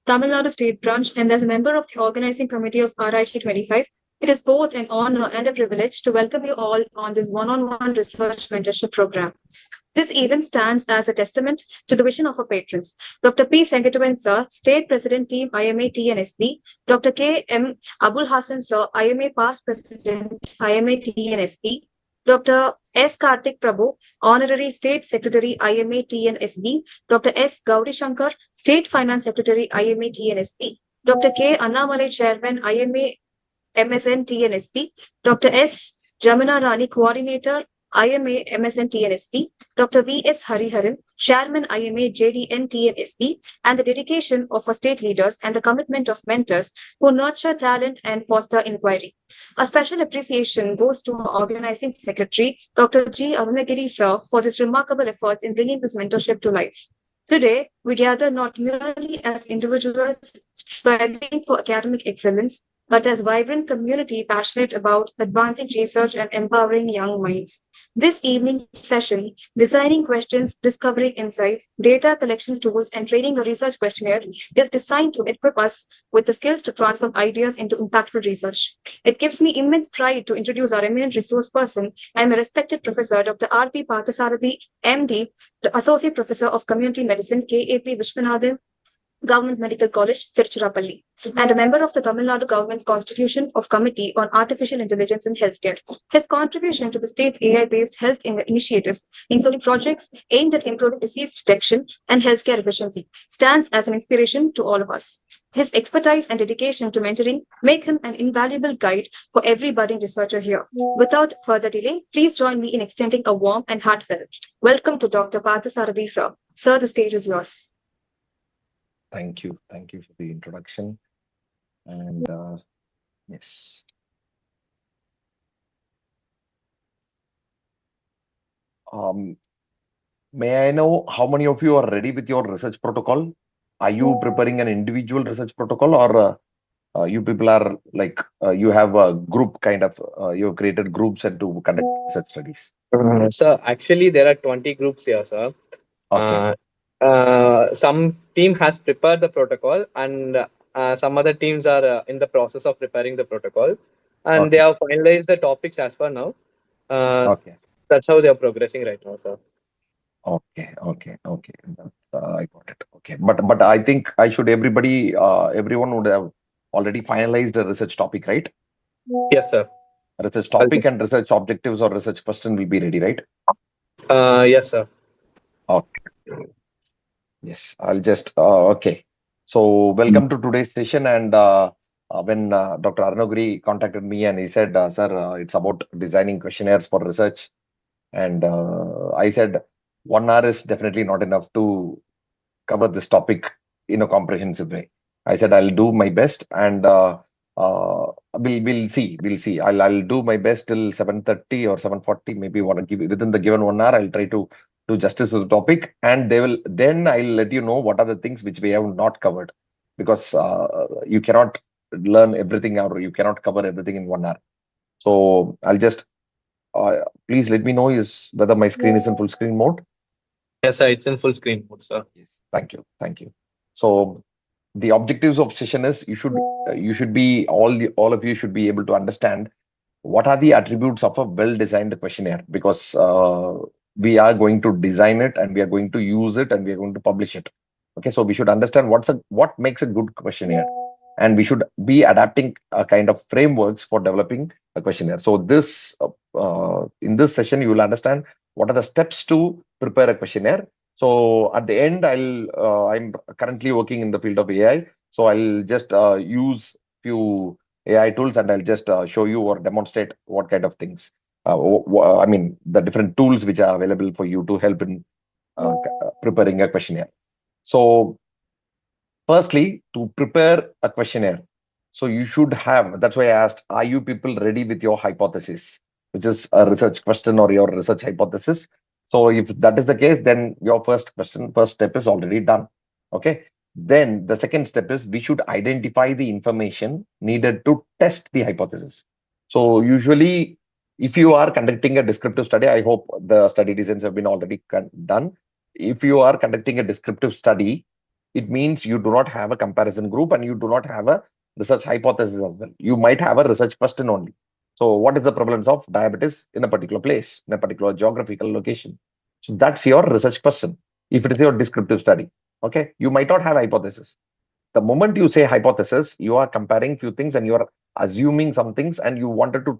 Tamil Nadu State Branch, and as a member of the organizing committee of AARAICHI'25, it is both an honor and a privilege to welcome you all on this one-on-one research mentorship program. This event stands as a testament to the vision of our patrons. Dr. P. Sengatuvan Sir, State President Team IMA TNSB, Dr. K. M. Abul Hassan Sir, IMA Past President IMA TNSB, Dr. S. Karthik Prabhu, Honorary State Secretary IMA TNSB, Dr. S. Gauri Shankar, State Finance Secretary IMA TNSB, Dr. K. Annamalai Chairman IMA-MSN TNSB, Dr. S. Jamuna Rani Coordinator IMA-MSN TNSB, Dr. V.S. Hariharan, Chairman IMA JDN TNSB, and the dedication of our state leaders and the commitment of mentors who nurture talent and foster inquiry. A special appreciation goes to our organizing secretary, Dr. G. Arunagiri Sir, for his remarkable efforts in bringing this mentorship to life. Today, we gather not merely as individuals striving for academic excellence, but as vibrant community passionate about advancing research and empowering young minds. This evening session, Designing Questions, Discovering Insights, Data Collection Tools, and Training a Research Questionnaire is designed to equip us with the skills to transform ideas into impactful research. It gives me immense pride to introduce our eminent resource person and my respected professor, Dr. R.P. Parthasarathi, MD, the Associate Professor of Community Medicine, KAP Vishwanathan, Government Medical College, Tiruchirappalli, and a member of the Tamil Nadu Government Constitution of Committee on Artificial Intelligence in Healthcare. His contribution to the state's AI-based health initiatives, including projects aimed at improving disease detection and healthcare efficiency, stands as an inspiration to all of us. His expertise and dedication to mentoring make him an invaluable guide for every budding researcher here. Without further delay, please join me in extending a warm and heartfelt welcome to Dr. Parthasarathi, sir. Sir, the stage is yours. Thank you. Thank you for the introduction. And yes. May I know how many of you are ready with your research protocol? Are you preparing an individual research protocol, or you people are like you have a group kind of you have created groups and to conduct research studies? Sir, actually there are 20 groups here, sir. Okay. Some team has prepared the protocol, and some other teams are in the process of preparing the protocol, and they have finalized the topics as for now. Okay. That's how they are progressing right now, sir. Okay. I got it. Okay, but I think everyone would have already finalized the research topic, right? Yes, sir. Research topic and research objectives or research question will be ready, right? Yes, sir. Okay. Yes, I'll just okay. So welcome to today's session. And when Dr. Arunagiri contacted me and he said, "Sir, it's about designing questionnaires for research," and I said, 1 hour is definitely not enough to cover this topic in a comprehensive way. I said I'll do my best, and we'll see. I'll do my best till 7:30 or 7:40. Maybe within the given 1 hour, I'll try to do justice to the topic, and then I'll let you know what are the things which we have not covered, because you cannot learn everything or you cannot cover everything in 1 hour. So I'll just please let me know whether my screen is in full screen mode. Yes, sir, it's in full screen mode, sir. Yes. Thank you. So the objectives of session is you should be all of you should be able to understand what are the attributes of a well-designed questionnaire, because we are going to design it and we are going to use it and we are going to publish it. Okay, so we should understand what makes a good questionnaire, and we should be adapting a kind of frameworks for developing a questionnaire. So this in this session you will understand what are the steps to prepare a questionnaire. So at the end, I'm currently working in the field of AI, so I'll just use few AI tools and I'll just show you or demonstrate what kind of things. I mean, the different tools which are available for you to help in preparing a questionnaire. So firstly, to prepare a questionnaire, so you should have, that's why I asked, are you people ready with your hypothesis, which is a research question or your research hypothesis? So if that is the case, then your first step is already done. Okay. Then the second step is we should identify the information needed to test the hypothesis. So usually, if you are conducting a descriptive study, I hope the study designs have been already done. If you are conducting a descriptive study, it means you do not have a comparison group and you do not have a research hypothesis as well. You might have a research question only. So what is the prevalence of diabetes in a particular place, in a particular geographical location? So that's your research question. If it is your descriptive study, okay, you might not have hypothesis. The moment you say hypothesis, you are comparing few things and you are assuming some things and you wanted to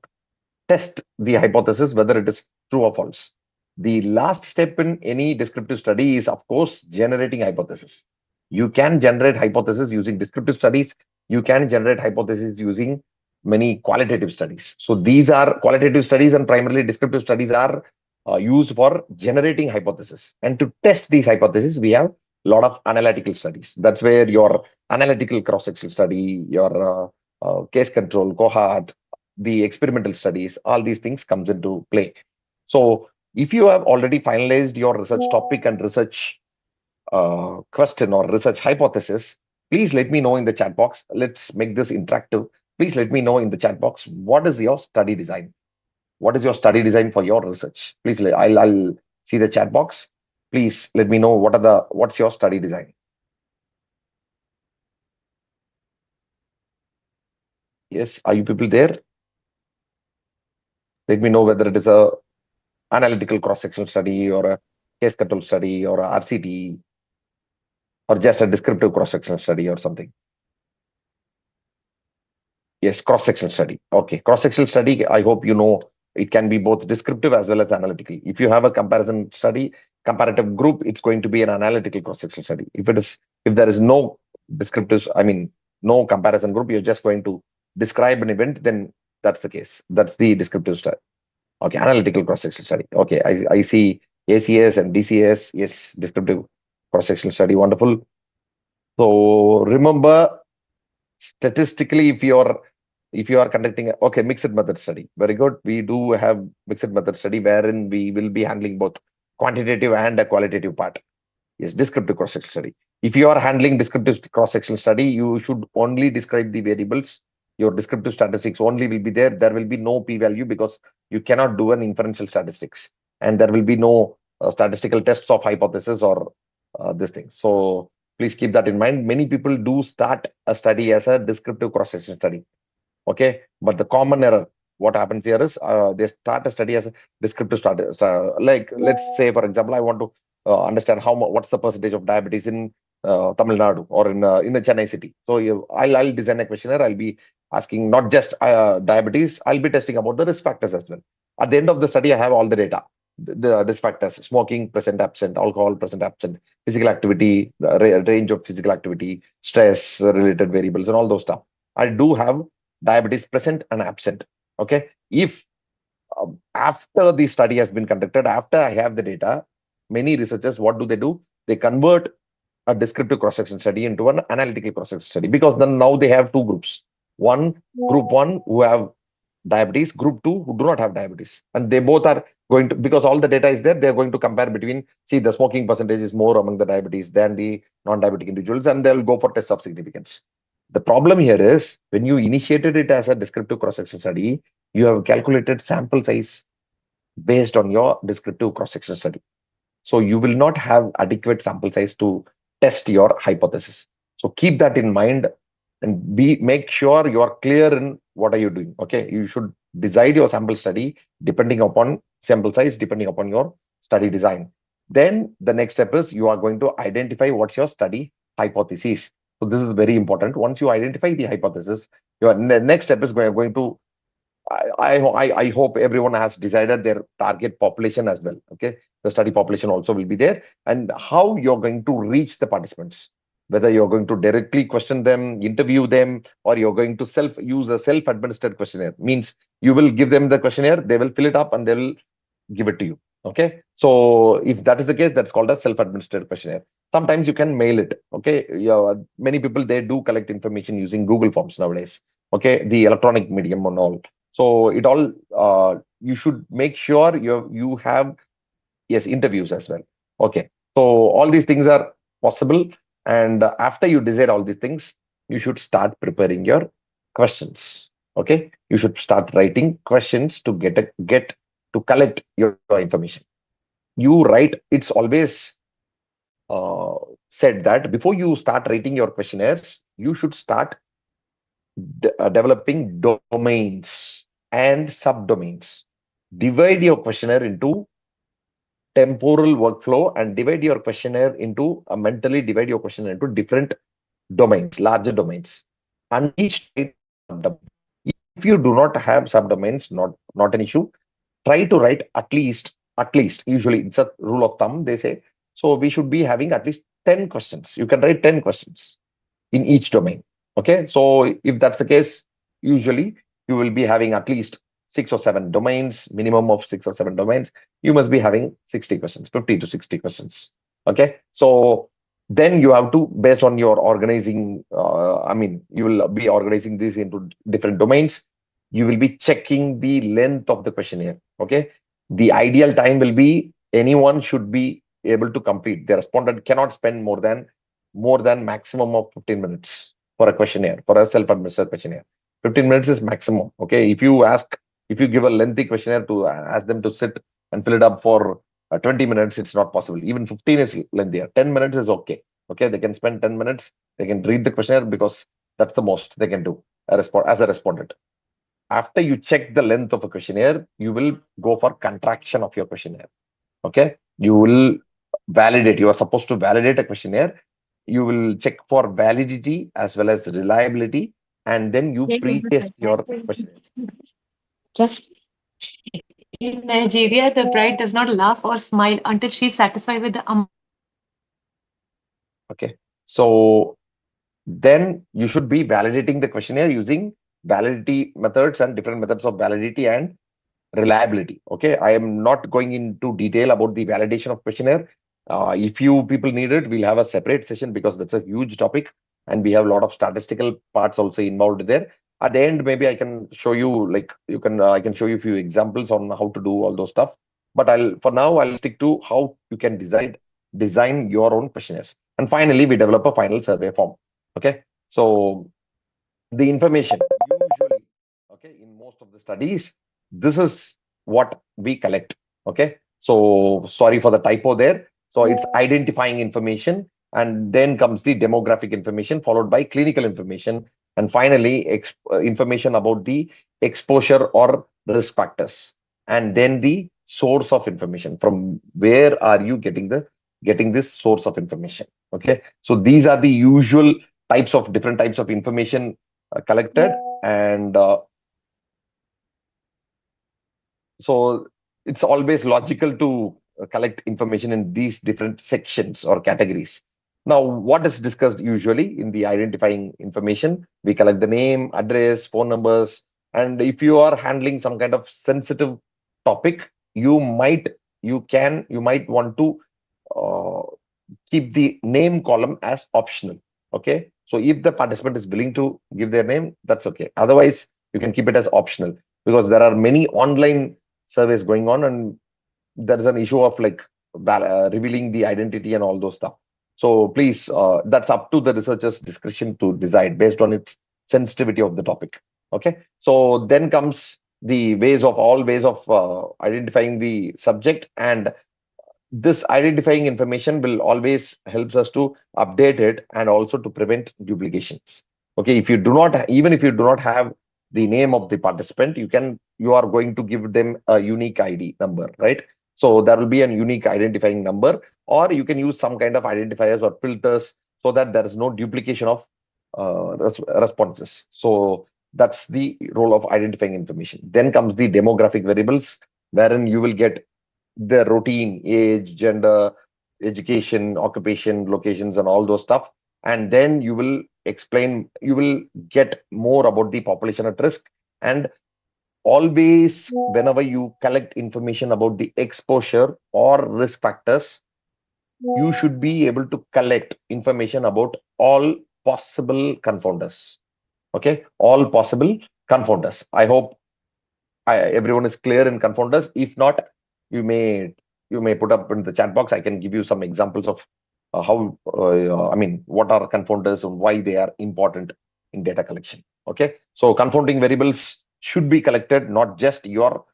test the hypothesis whether it is true or false. The last step in any descriptive study is, of course, generating hypothesis. You can generate hypothesis using descriptive studies. You can generate hypothesis using many qualitative studies. So these are qualitative studies, and primarily descriptive studies are used for generating hypothesis. And to test these hypotheses, we have a lot of analytical studies. That's where your analytical cross-section study, your case control, cohort, the experimental studies, all these things comes into play. So if you have already finalized your research topic and research question or research hypothesis, please let me know in the chat box. Let's make this interactive. Please let me know in the chat box, what is your study design? What is your study design for your research? Please, I'll see the chat box. Please let me know what's your study design. Yes, are you people there? Let me know whether it is a analytical cross-sectional study or a case control study or a RCT or just a descriptive cross-sectional study or something. Yes, cross-sectional study. Okay, cross-sectional study, I hope you know it can be both descriptive as well as analytical. If you have a comparison study, comparative group, it's going to be an analytical cross-sectional study. If there is no descriptive, I mean, no comparison group, you're just going to describe an event, then that's the case. That's the descriptive study. Okay, analytical cross-sectional study. Okay, I see ACS and DCS. Yes, descriptive cross-sectional study. Wonderful. So remember, statistically, if you are conducting mixed method study, very good. We do have mixed method study wherein we will be handling both quantitative and a qualitative part. Yes, descriptive cross-sectional study. If you are handling descriptive cross-sectional study, you should only describe the variables. Your descriptive statistics only will be there. There will be no p-value because you cannot do an inferential statistics, and there will be no statistical tests of hypothesis or this thing. So please keep that in mind. Many people do start a study as a descriptive cross-section study. Okay, but the common error, what happens here is they start a study as a descriptive study. Like, let's say, for example, I want to understand what's the percentage of diabetes in Tamil Nadu or in the Chennai city. So I'll design a questionnaire. I'll be asking not just diabetes. I'll be testing about the risk factors as well. At the end of the study, I have all the data. The risk factors: smoking present, absent; alcohol present, absent; physical activity, the range of physical activity; stress related variables, and all those stuff. I do have diabetes present and absent. Okay, if after the study has been conducted, after I have the data, many researchers, what do? They convert a descriptive cross-section study into an analytical cross-section study, because then now they have two groups. Group one who have diabetes, group two who do not have diabetes, and they both are going to, because all the data is there, they're going to compare between, see, the smoking percentage is more among the diabetes than the non-diabetic individuals, and they'll go for tests of significance. The problem here is, when you initiated it as a descriptive cross-section study, you have calculated sample size based on your descriptive cross-section study. So you will not have adequate sample size to test your hypothesis. So keep that in mind and make sure you are clear in what are you doing. Okay, you should decide your sample study depending upon sample size, depending upon your study design. Then the next step is you are going to identify what's your study hypothesis. So this is very important. Once you identify the hypothesis, your next step is going to, I hope everyone has decided their target population as well. Okay, the study population also will be there, and how you're going to reach the participants. Whether you're going to directly question them, interview them, or you're going to use a self-administered questionnaire. Means you will give them the questionnaire, they will fill it up, and they will give it to you. Okay, so if that is the case, that's called a self-administered questionnaire. Sometimes you can mail it. Okay, many people, they do collect information using Google Forms nowadays. Okay, the electronic medium and all. So it all, you should make sure you have, yes, interviews as well. Okay, so all these things are possible, and after you decide all these things, you should start preparing your questions. Okay, you should start writing questions to collect your information. You write, it's always said that before you start writing your questionnaires, you should start developing domains and subdomains. Divide your questionnaire into temporal workflow and divide your questionnaire into mentally divide your questionnaire into different domains, larger domains, and each type subdomain. If you do not have subdomains, not an issue. Try to write at least. Usually, it's a rule of thumb. They say so. We should be having at least 10 questions. You can write 10 questions in each domain. Okay, so if that's the case, usually you will be having at least 6 or 7 domains, minimum of 6 or 7 domains. You must be having 60 questions, 50 to 60 questions. Okay, so then you have to, based on your organizing, you will be organizing this into different domains. You will be checking the length of the questionnaire. Okay, the ideal time will be anyone should be able to complete. The respondent cannot spend more than maximum of 15 minutes for a questionnaire, for a self-administered questionnaire. 15 minutes is maximum. Okay. If you give a lengthy questionnaire to ask them to sit and fill it up for 20 minutes, it's not possible. Even 15 is lengthier. 10 minutes is okay. Okay. They can spend 10 minutes. They can read the questionnaire because that's the most they can do as a respondent. After you check the length of a questionnaire, you will go for contraction of your questionnaire. Okay. You will validate. You are supposed to validate a questionnaire. You will check for validity as well as reliability, and then you pre-test your questionnaire. Yes. In Nigeria, the bride does not laugh or smile until she is satisfied with the Okay. So then you should be validating the questionnaire using validity methods and different methods of validity and reliability. Okay, I am not going into detail about the validation of questionnaire. If you people need it, we'll have a separate session because that's a huge topic and we have a lot of statistical parts also involved there. At the end, maybe I can show you, like you can I can show you a few examples on how to do all those stuff. But I'll stick to how you can design your own questionnaires. And finally, we develop a final survey form. Okay, so the information usually, okay, in most of the studies, this is what we collect. Okay, so sorry for the typo there. So it's identifying information, and then comes the demographic information followed by clinical information, and finally information about the exposure or risk factors, and then the source of information. From where are you getting this source of information? Okay, so these are the usual different types of information collected, and so it's always logical to collect information in these different sections or categories. Now, what is discussed usually in the identifying information? We collect the name, address, phone numbers, and if you are handling some kind of sensitive topic, you might want to uh, keep the name column as optional. Okay, so if the participant is willing to give their name, that's okay. Otherwise, you can keep it as optional because there are many online surveys going on, and there is an issue of like revealing the identity and all those stuff. So please, that's up to the researcher's discretion to decide based on its sensitivity of the topic. Okay, so then comes the ways of identifying the subject, and this identifying information will always helps us to update it and also to prevent duplications. Okay, if you do not, even if you do not have the name of the participant, you are going to give them a unique ID number, right? So there will be a unique identifying number, or you can use some kind of identifiers or filters so that there is no duplication of responses. So that's the role of identifying information. Then comes the demographic variables, wherein you will get the routine, age, gender, education, occupation, locations, and all those stuff. And then you will get more about the population at risk. And always, whenever you collect information about the exposure or risk factors, you should be able to collect information about all possible confounders. Okay, all possible confounders. I hope everyone is clear in confounders. If not, you may put up in the chat box. I can give you some examples of what are confounders and why they are important in data collection. Okay, so confounding variables should be collected, not just your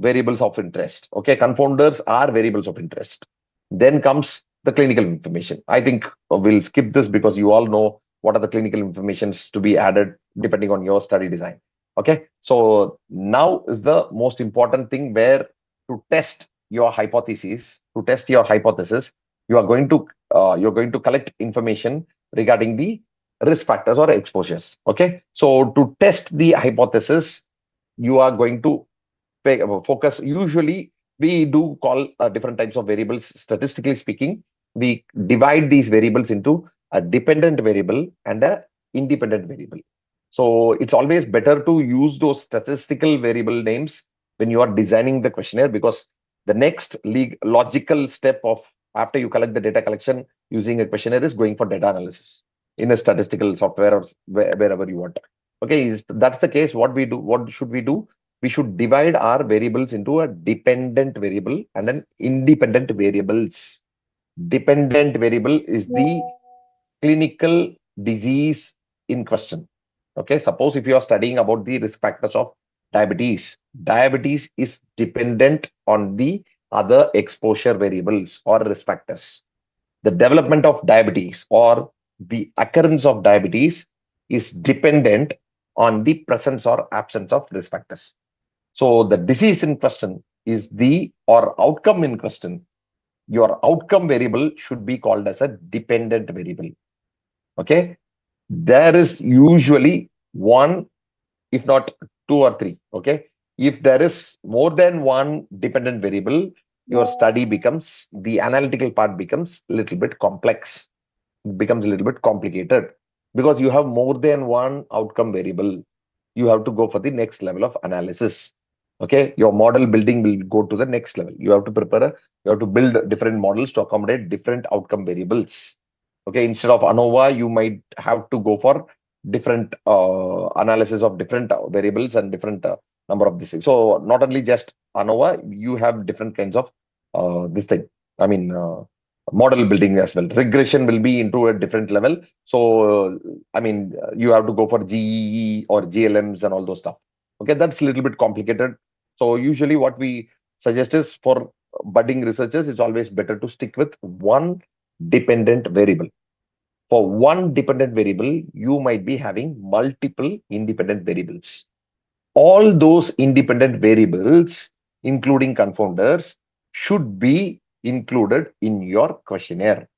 variables of interest. Okay, confounders are variables of interest. Then comes the clinical information. I think we'll skip this because you all know what are the clinical informations to be added depending on your study design. Okay, so now is the most important thing where to test your hypothesis. To test your hypothesis, you are going to collect information regarding the risk factors or exposures. Okay, so to test the hypothesis, you are going to focus. Usually, we do call different types of variables. Statistically speaking, we divide these variables into a dependent variable and a independent variable. So it's always better to use those statistical variable names when you are designing the questionnaire, because the next logical step of after you collect the data collection using a questionnaire is going for data analysis in a statistical software or wherever you want. Okay, that's the case. What should we do? We should divide our variables into a dependent variable and an independent variables. Dependent variable is the clinical disease in question. Okay, suppose if you are studying about the risk factors of diabetes, diabetes is dependent on the other exposure variables or risk factors. The development of diabetes or the occurrence of diabetes is dependent on the presence or absence of risk factors. So the disease in question is or outcome in question. Your outcome variable should be called as a dependent variable. Okay. There is usually one, if not two or three. Okay. If there is more than one dependent variable, your study becomes, the analytical part becomes a little bit complex, becomes a little bit complicated, because you have more than one outcome variable. You have to go for the next level of analysis. Okay, your model building will go to the next level. You have to you have to build different models to accommodate different outcome variables. Okay, instead of ANOVA, you might have to go for different analysis of different variables and different number of this thing. So not only just ANOVA, you have different kinds of this thing. I mean, model building as well. Regression will be into a different level. So, I mean, you have to go for GEE or GLMs and all those stuff. Okay, that's a little bit complicated. So usually what we suggest is for budding researchers, it's always better to stick with one dependent variable. For one dependent variable, you might be having multiple independent variables. All those independent variables, including confounders, should be included in your questionnaire.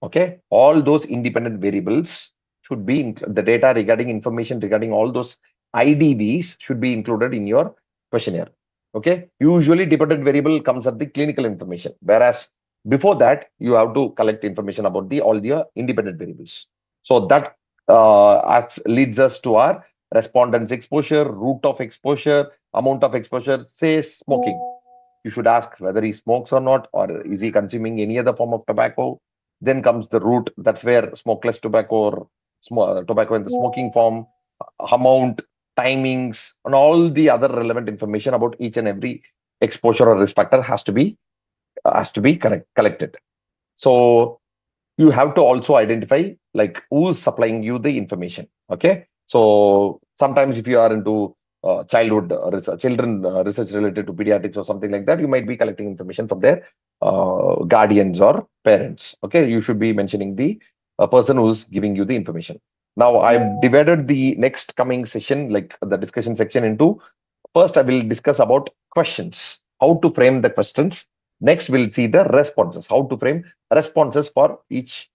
Okay, all those independent variables should be the data regarding information regarding all those IDVs should be included in your questionnaire. Okay, usually dependent variable comes at the clinical information, whereas before that you have to collect information about all the independent variables. So that leads us to our respondents exposure, route of exposure, amount of exposure. Say smoking, you should ask whether he smokes or not, or is he consuming any other form of tobacco. Then comes the route. That's where smokeless tobacco or tobacco in the smoking form, amount, timings, and all the other relevant information about each and every exposure or risk factor has to be collected. So you have to also identify like who's supplying you the information. Okay, so sometimes if you are into childhood children research related to pediatrics or something like that, you might be collecting information from their guardians or parents. Okay, you should be mentioning the person who's giving you the information. Now I've divided the next coming session, like the discussion section, into first I will discuss about questions, how to frame the questions. Next we'll see the responses, how to frame responses for each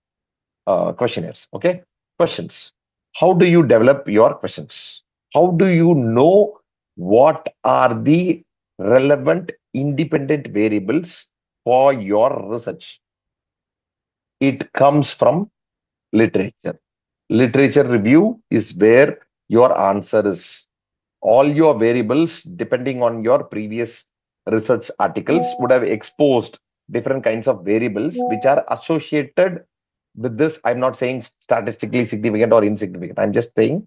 questionnaires. Okay, questions. How do you develop your questions? How do you know what are the relevant independent variables for your research? It comes from literature. Literature review is where your answer is. All your variables, depending on your previous research articles, would have exposed different kinds of variables which are associated with this. I'm not saying statistically significant or insignificant. I'm just saying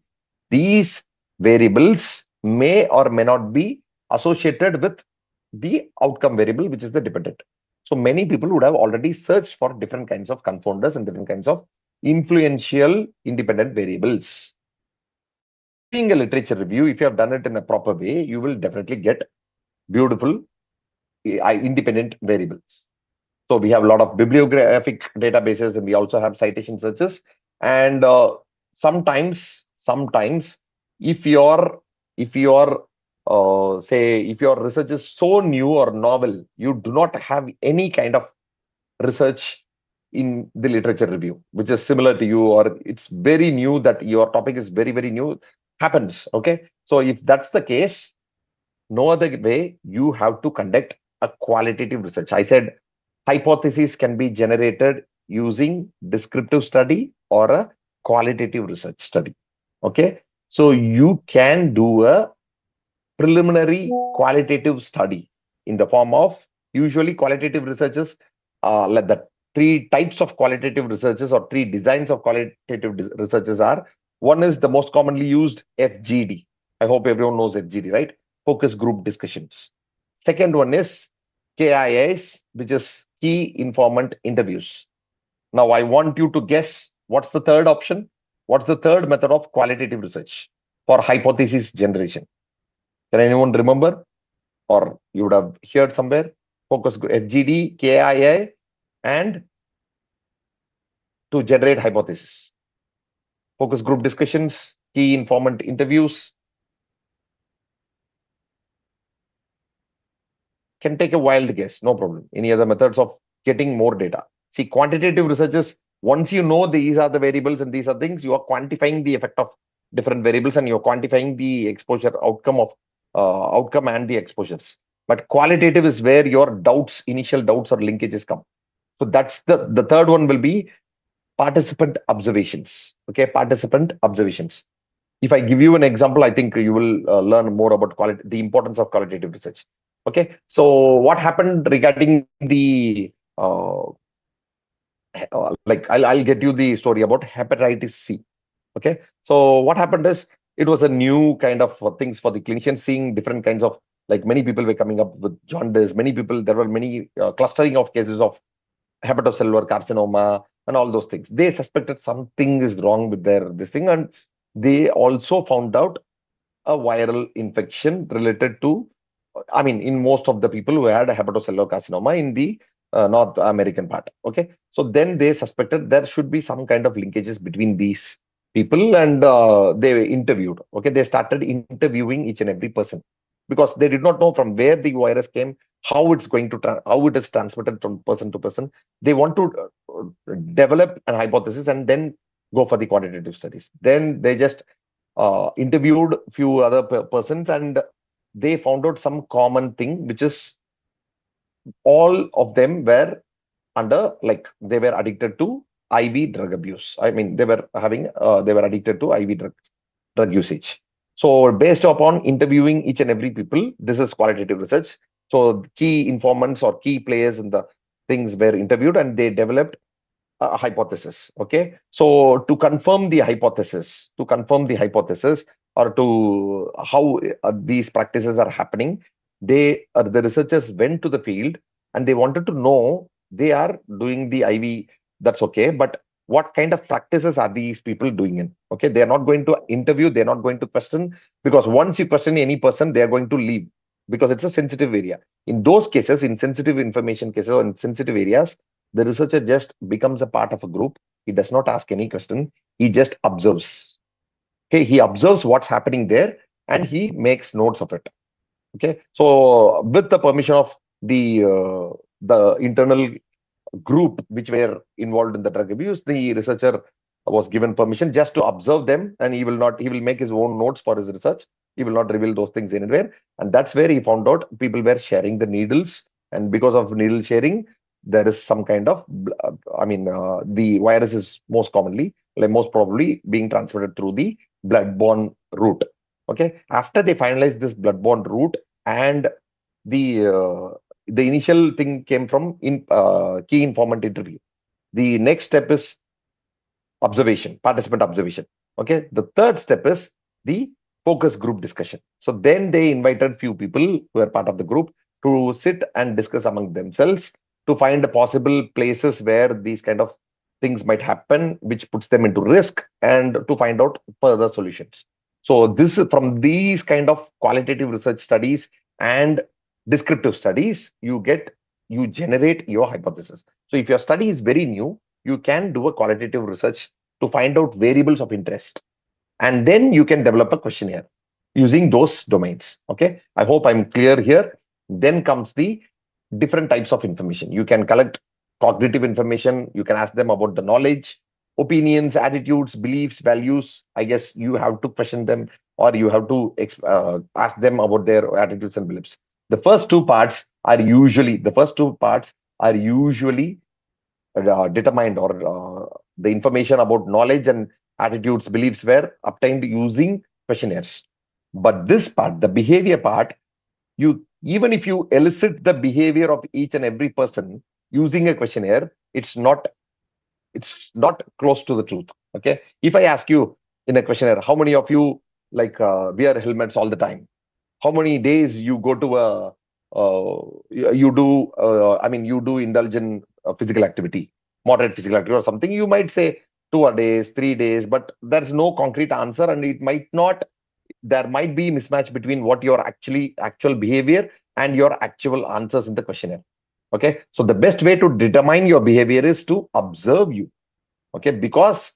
these variables may or may not be associated with the outcome variable, which is the dependent. So many people would have already searched for different kinds of confounders and different kinds of influential independent variables. Doing a literature review, if you have done it in a proper way, you will definitely get beautiful independent variables. So we have a lot of bibliographic databases, and we also have citation searches. And sometimes, if your say if your research is so new or novel, you do not have any kind of research in the literature review, which is similar to you, or it's very new that your topic is very, very new, happens. Okay. So if that's the case, no other way, you have to conduct a qualitative research. I said hypotheses can be generated using descriptive study or a qualitative research study. Okay. So you can do a preliminary qualitative study in the form of, usually qualitative researches, like the three types of qualitative researches or three designs of qualitative researches are: one is the most commonly used FGD. I hope everyone knows FGD, right? Focus group discussions. Second one is KIS, which is key informant interviews. Now I want you to guess what's the third option. What's the third method of qualitative research for hypothesis generation? Can anyone remember? Or you would have heard somewhere? Focus group, FGD, KIA, and to generate hypothesis. Focus group discussions, key informant interviews. Can take a wild guess, no problem. Any other methods of getting more data? See, quantitative researches, once you know these are the variables and these are things, you are quantifying the effect of different variables, and you're quantifying the exposure outcome of outcome and the exposures. But qualitative is where your doubts, initial doubts or linkages come. So that's the third one will be participant observations. Okay, participant observations. If I give you an example, I think you will learn more about the importance of qualitative research. Okay, so what happened regarding the like I'll get you the story about hepatitis C. Okay, so what happened is it was a new kind of things for the clinicians, seeing different kinds of, like, many people were coming up with jaundice. Many people, there were many clustering of cases of hepatocellular carcinoma and all those things. They suspected something is wrong with their this thing, and they also found out a viral infection related to, I mean, in most of the people who had a hepatocellular carcinoma in the North American part. Okay, so then they suspected there should be some kind of linkages between these people, and they interviewed. Okay, they started interviewing each and every person because they did not know from where the virus came, how it's going to how it is transmitted from person to person. They want to develop an hypothesis and then go for the quantitative studies. Then they just interviewed few other persons, and they found out some common thing, which is all of them were under, like, they were addicted to IV drug abuse. I mean, they were having they were addicted to IV drug usage. So based upon interviewing each and every people, this is qualitative research. So key informants or key players in the things were interviewed, and they developed a hypothesis. Okay, so to confirm the hypothesis, or to how these practices are happening, the researchers went to the field and they wanted to know, they are doing the IV, that's okay, but what kind of practices are these people doing in? Okay, they are not going to interview, they're not going to question, because once you question any person, they are going to leave, because it's a sensitive area. In those cases, in sensitive information cases or in sensitive areas, the researcher just becomes a part of a group. He does not ask any question. He just observes. Okay, he observes what's happening there and he makes notes of it. Okay, so with the permission of the internal group which were involved in the drug abuse, the researcher was given permission just to observe them, and he will make his own notes for his research. He will not reveal those things anywhere. And that's where he found out people were sharing the needles, and because of needle sharing, there is some kind of the virus is most commonly, like most probably, being transmitted through the bloodborne route. Okay, after they finalized this bloodborne route, and the initial thing came from key informant interview. The next step is observation, participant observation. Okay, the third step is the focus group discussion. So then they invited few people who were part of the group to sit and discuss among themselves to find possible places where these kind of things might happen, which puts them into risk, and to find out further solutions. So this, from these kind of qualitative research studies and descriptive studies, you get you generate your hypothesis. So if your study is very new, you can do a qualitative research to find out variables of interest, and then you can develop a questionnaire using those domains. Okay, I hope I'm clear here. Then comes the different types of information. You can collect cognitive information. You can ask them about the knowledge, opinions, attitudes, beliefs, values. I guess you have to question them, or you have to ask them about their attitudes and beliefs. The first two parts are usually determined, or the information about knowledge and attitudes, beliefs were obtained using questionnaires. But this part, the behavior part, you even if you elicit the behavior of each and every person using a questionnaire, it's not close to the truth. Okay, if I ask you in a questionnaire, how many of you wear helmets all the time? How many days you go to a you do indulge in physical activity, moderate physical activity or something, you might say 2 days, 3 days, but there's no concrete answer, and there might be mismatch between what your actual behavior and your actual answers in the questionnaire. Okay, so the best way to determine your behavior is to observe you. Okay, because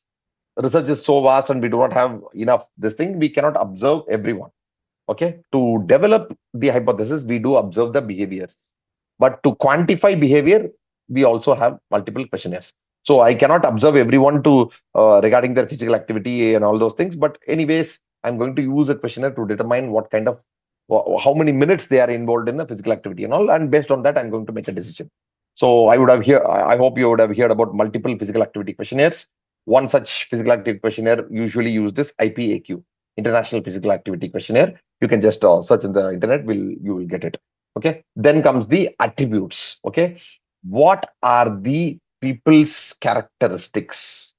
research is so vast and we do not have enough this thing, we cannot observe everyone. Okay, to develop the hypothesis, we do observe the behaviors, but to quantify behavior, we also have multiple questionnaires. So I cannot observe everyone to regarding their physical activity and all those things, but anyways, I'm going to use a questionnaire to determine what kind of how many minutes they are involved in the physical activity and all, and based on that, I'm going to make a decision. So I hope you would have heard about multiple physical activity questionnaires. One such physical activity questionnaire usually used is IPAQ, International Physical Activity Questionnaire. You can just search in the internet, you will get it. Okay, then comes the attributes. Okay, what are the people's characteristics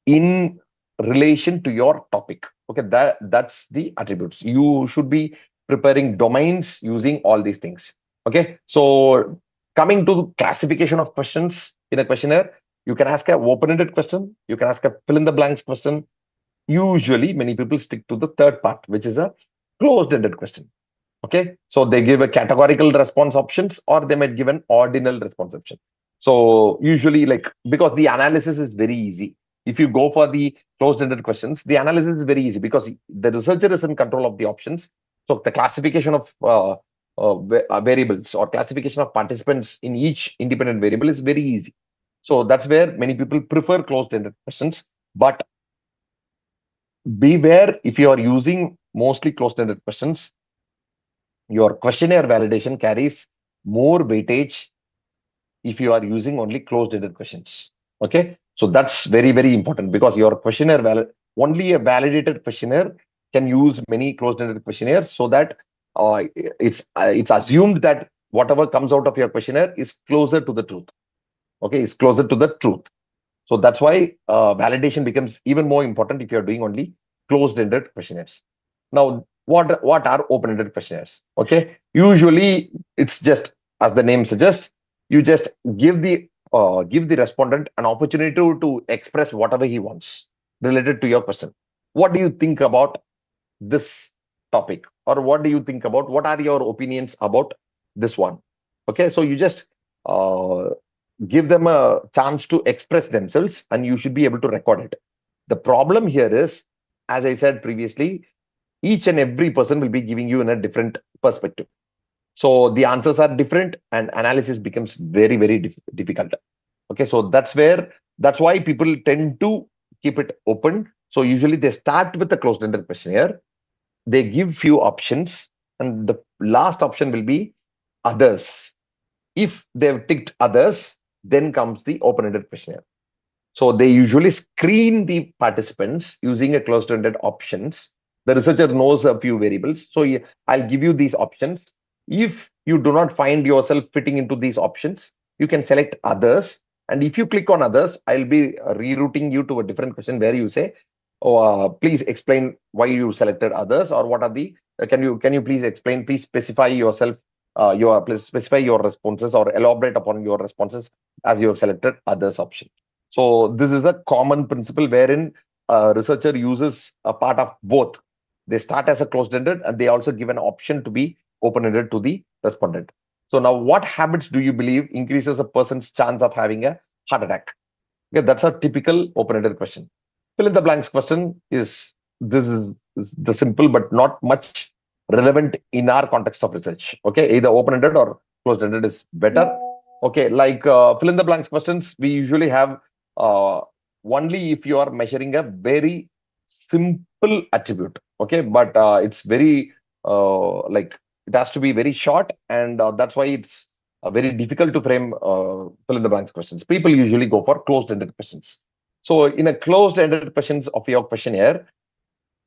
in relation to your topic? Okay, that's the attributes. You should be preparing domains using all these things. Okay, so coming to the classification of questions in a questionnaire, you can ask a open-ended question, you can ask a fill in the blanks question. Usually many people stick to the third part, which is a closed-ended question. Okay, so they give a categorical response options, or they might give an ordinal response option. So usually, because the analysis is very easy, if you go for the closed-ended questions, the analysis is very easy because the researcher is in control of the options. So the classification of variables or classification of participants in each independent variable is very easy. So that's where many people prefer closed-ended questions. But beware, if you are using mostly closed-ended questions, your questionnaire validation carries more weightage if you are using only closed-ended questions. Okay, so that's very, very important, because your questionnaire only a validated questionnaire can use many closed-ended questionnaires, so that it's assumed that whatever comes out of your questionnaire is closer to the truth. Okay, is closer to the truth. So that's why validation becomes even more important if you're doing only closed-ended questionnaires. Now, what are open-ended questionnaires? Okay, usually it's just, as the name suggests, you just give the respondent an opportunity to express whatever he wants related to your question. What do you think about this topic? Or what are your opinions about this one? Okay, so you just give them a chance to express themselves, and you should be able to record it. The problem here is, as I said previously, each and every person will be giving you in a different perspective. So the answers are different and analysis becomes very, very difficult. Okay, so that's why people tend to keep it open. So usually they start with a closed-ended questionnaire. They give few options, and the last option will be others. If they've ticked others, then comes the open-ended questionnaire. So they usually screen the participants using a closed-ended options. The researcher knows a few variables. So I'll give you these options. If you do not find yourself fitting into these options, you can select others. And if you click on others, I'll be rerouting you to a different question where you say, please explain why you selected others, or what are the, can you please explain, please specify yourself, please specify your responses or elaborate upon your responses as you have selected others option. So this is a common principle wherein a researcher uses a part of both. They start as a closed-ended, and they also give an option to be open-ended to the respondent. So now what habits do you believe increases a person's chance of having a heart attack? Okay, that's a typical open-ended question. Fill in the blanks question is the simple but not much relevant in our context of research. Okay, either open-ended or closed-ended is better. Okay, like fill in the blanks questions, we usually have uh, only if you are measuring a very simple attribute. Okay, but it's very like it has to be very short, and that's why it's very difficult to frame fill in the blanks questions. People usually go for closed-ended questions. So in a closed-ended questions of your questionnaire,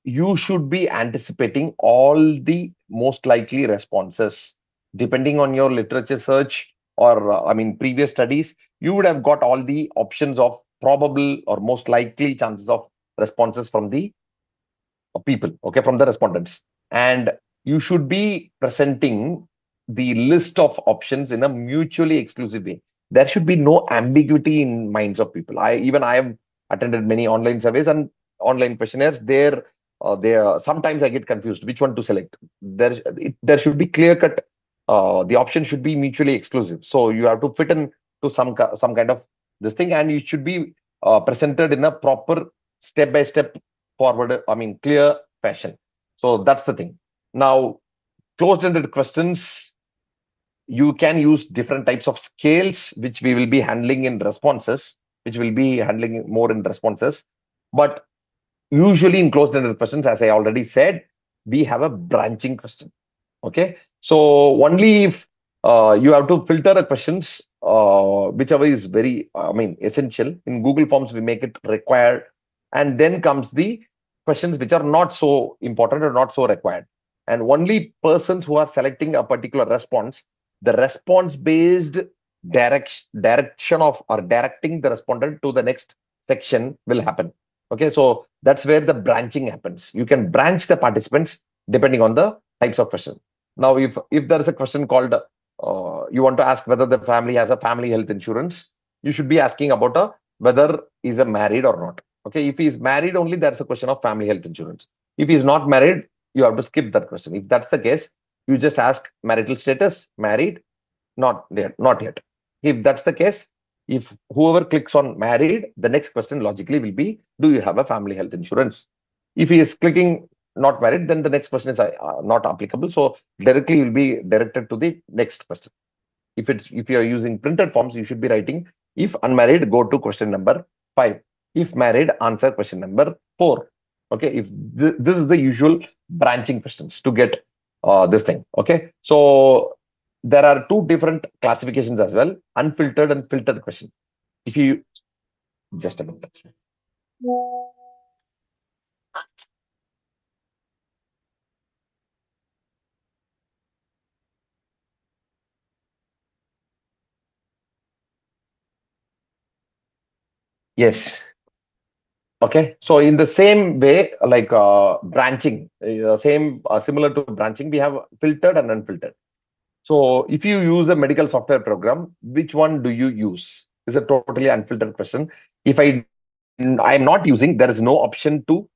you should be anticipating all the most likely responses. Depending on your literature search or I mean previous studies, you would have got all the options of probable or most likely chances of responses from the people, okay, from the respondents. And you should be presenting the list of options in a mutually exclusive way. There should be no ambiguity in minds of people. I have attended many online surveys and online questionnaires. There sometimes I get confused which one to select. There should be clear cut. The option should be mutually exclusive. So you have to fit in to some kind of this thing, and it should be presented in a proper step by step forward, I mean, clear fashion. So that's the thing. Now, closed-ended questions, you can use different types of scales, which we will be handling in responses, which will be handling more in responses. But usually in closed-ended questions, as I already said, we have a branching question. Okay, so only if you have to filter the questions, whichever is very, I mean, essential. In Google Forms, we make it required, and then comes the questions which are not so important or not so required. And only persons who are selecting a particular response, the response-based direction of or directing the respondent to the next section will happen. Okay, so that's where the branching happens. You can branch the participants depending on the types of questions. Now, if there is a question called you want to ask whether the family has a family health insurance, you should be asking about whether is a married or not. Okay, if he is married only, there's a question of family health insurance. If he is not married, you have to skip that question. If that's the case, you just ask marital status, married, not yet, not yet. If that's the case, if whoever clicks on married, the next question logically will be, do you have a family health insurance? If he is clicking not married, then the next question is not applicable. So directly will be directed to the next question. If you are using printed forms, you should be writing, if unmarried, go to question number 5. If married, answer question number 4. Okay, if this is the usual branching questions to get this thing. Okay, so there are two different classifications as well, unfiltered and filtered question. If you just a minute. Yes. Okay, so in the same way, like branching, similar to branching, we have filtered and unfiltered. So if you use a medical software program, which one do you use? Is a totally unfiltered question. If I'm not using, there is no option to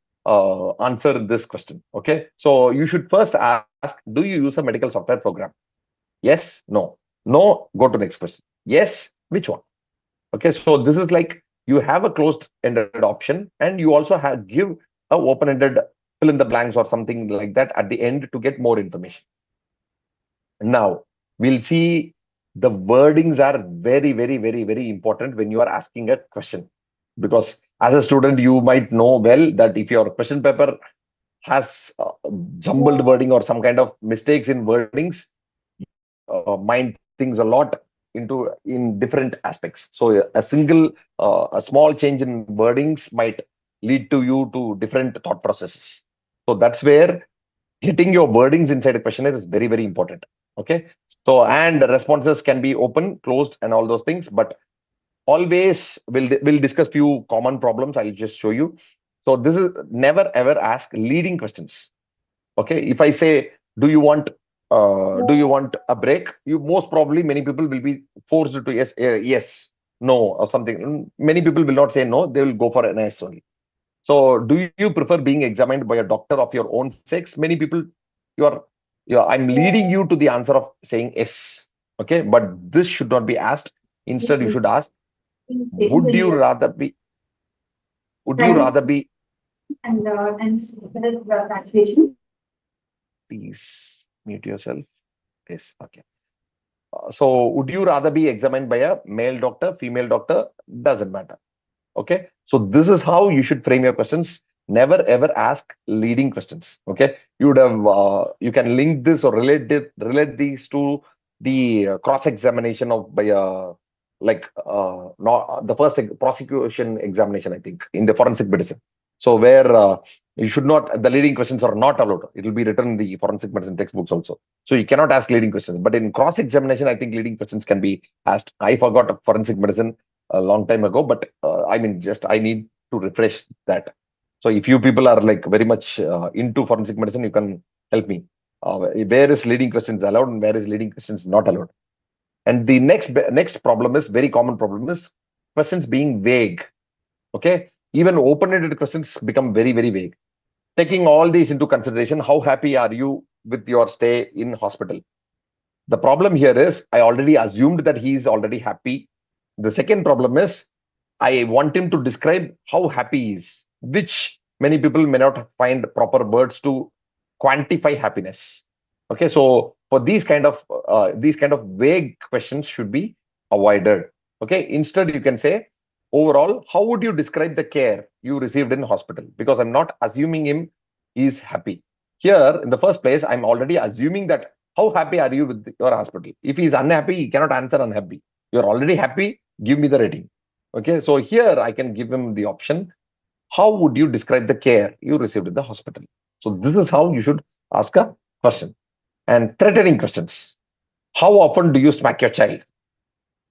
answer this question. Okay, so you should first ask, do you use a medical software program? Yes, no. No, go to next question. Yes, which one? Okay, so this is like you have a closed-ended option, and you also have give a open-ended fill in the blanks or something like that at the end to get more information. Now we'll see the wordings are very, very, very, very important when you are asking a question, because as a student you might know well that if your question paper has jumbled wording or some kind of mistakes in wordings, mind things a lot in different aspects. So a small change in wordings might lead to you to different thought processes. So that's where getting your wordings inside a questionnaire is very, very important. Okay, so and responses can be open, closed, and all those things, but always we'll discuss few common problems. I'll just show you. So this is never ever ask leading questions. Okay, if I say, do you want a break, you most probably many people will be forced to yes, no, or something. Many people will not say no, they will go for an yes only. So do you prefer being examined by a doctor of your own sex? Many people, I'm leading you to the answer of saying yes. Okay, but this should not be asked. Instead, you should ask, would you rather be, please mute yourself. Yes, okay. So would you rather be examined by a male doctor, female doctor? Doesn't matter. Okay. So this is how you should frame your questions. Never ever ask leading questions. Okay. You would have, you can link this or relate these to the cross-examination of by not the first prosecution examination, I think, in the forensic medicine. So where you should not, the leading questions are not allowed. It will be written in the forensic medicine textbooks also. So you cannot ask leading questions. But in cross-examination, I think leading questions can be asked. I forgot forensic medicine a long time ago, but I mean, just I need to refresh that. So if you people are like very much into forensic medicine, you can help me. Where is leading questions allowed and where is leading questions not allowed? And the next problem is, very common problem is, questions being vague. Okay, even open-ended questions become very, very vague. Taking all these into consideration, how happy are you with your stay in hospital? The problem here is I already assumed that he is already happy. The second problem is I want him to describe how happy he is, which many people may not find proper words to quantify happiness. Okay, so for these kind of vague questions should be avoided. Okay, instead you can say, overall, how would you describe the care you received in hospital? Because I'm not assuming him is happy. Here, in the first place, I'm already assuming that how happy are you with your hospital? If he is unhappy, he cannot answer unhappy. You're already happy, give me the rating. Okay, so here I can give him the option. How would you describe the care you received in the hospital? So this is how you should ask a question. And threatening questions. How often do you smack your child?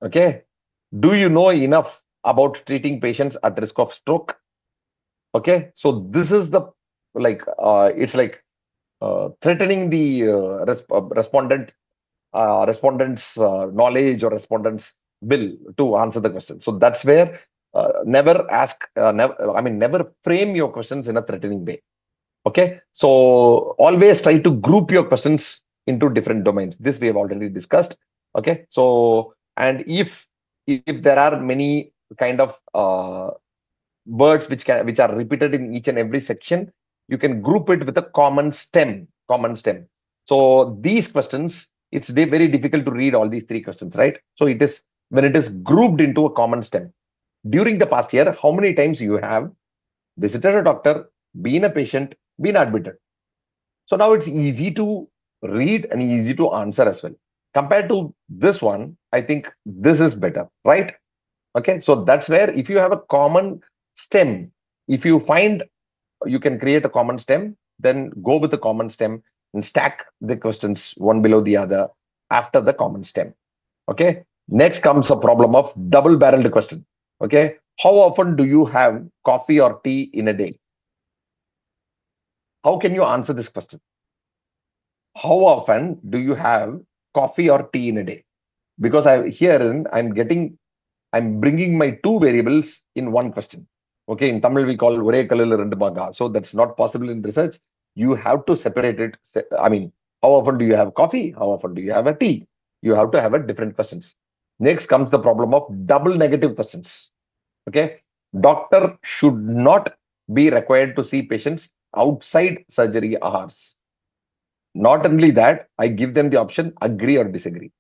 Okay. Do you know enough about treating patients at risk of stroke? Okay. So this is the, it's like threatening the respondent's knowledge or respondent's will to answer the question. So that's where never frame your questions in a threatening way. Okay, so always try to group your questions into different domains. This we have already discussed. Okay, so and if there are many kind of words which are repeated in each and every section, you can group it with a common stem. So these questions, it's very difficult to read all these three questions, right? So it is when it is grouped into a common stem. During the past year, how many times you have visited a doctor, been a patient, been admitted? So now it's easy to read and easy to answer as well. Compared to this one, I think this is better, right? Okay, so that's where if you have a common stem, if you find you can create a common stem, then go with the common stem and stack the questions one below the other after the common stem. Okay, next comes a problem of double-barreled question. Okay, how often do you have coffee or tea in a day? How can you answer this question? How often do you have coffee or tea in a day? Because I'm bringing my two variables in one question. Okay, in Tamil we call ஒரே கல்லுல ரெண்டு மாங்கா. So that's not possible in research. You have to separate it. I mean, how often do you have coffee? How often do you have a tea? You have to have a different questions. Next comes the problem of double negative questions. Okay, doctor should not be required to see patients outside surgery hours. Not only that, I give them the option agree or disagree.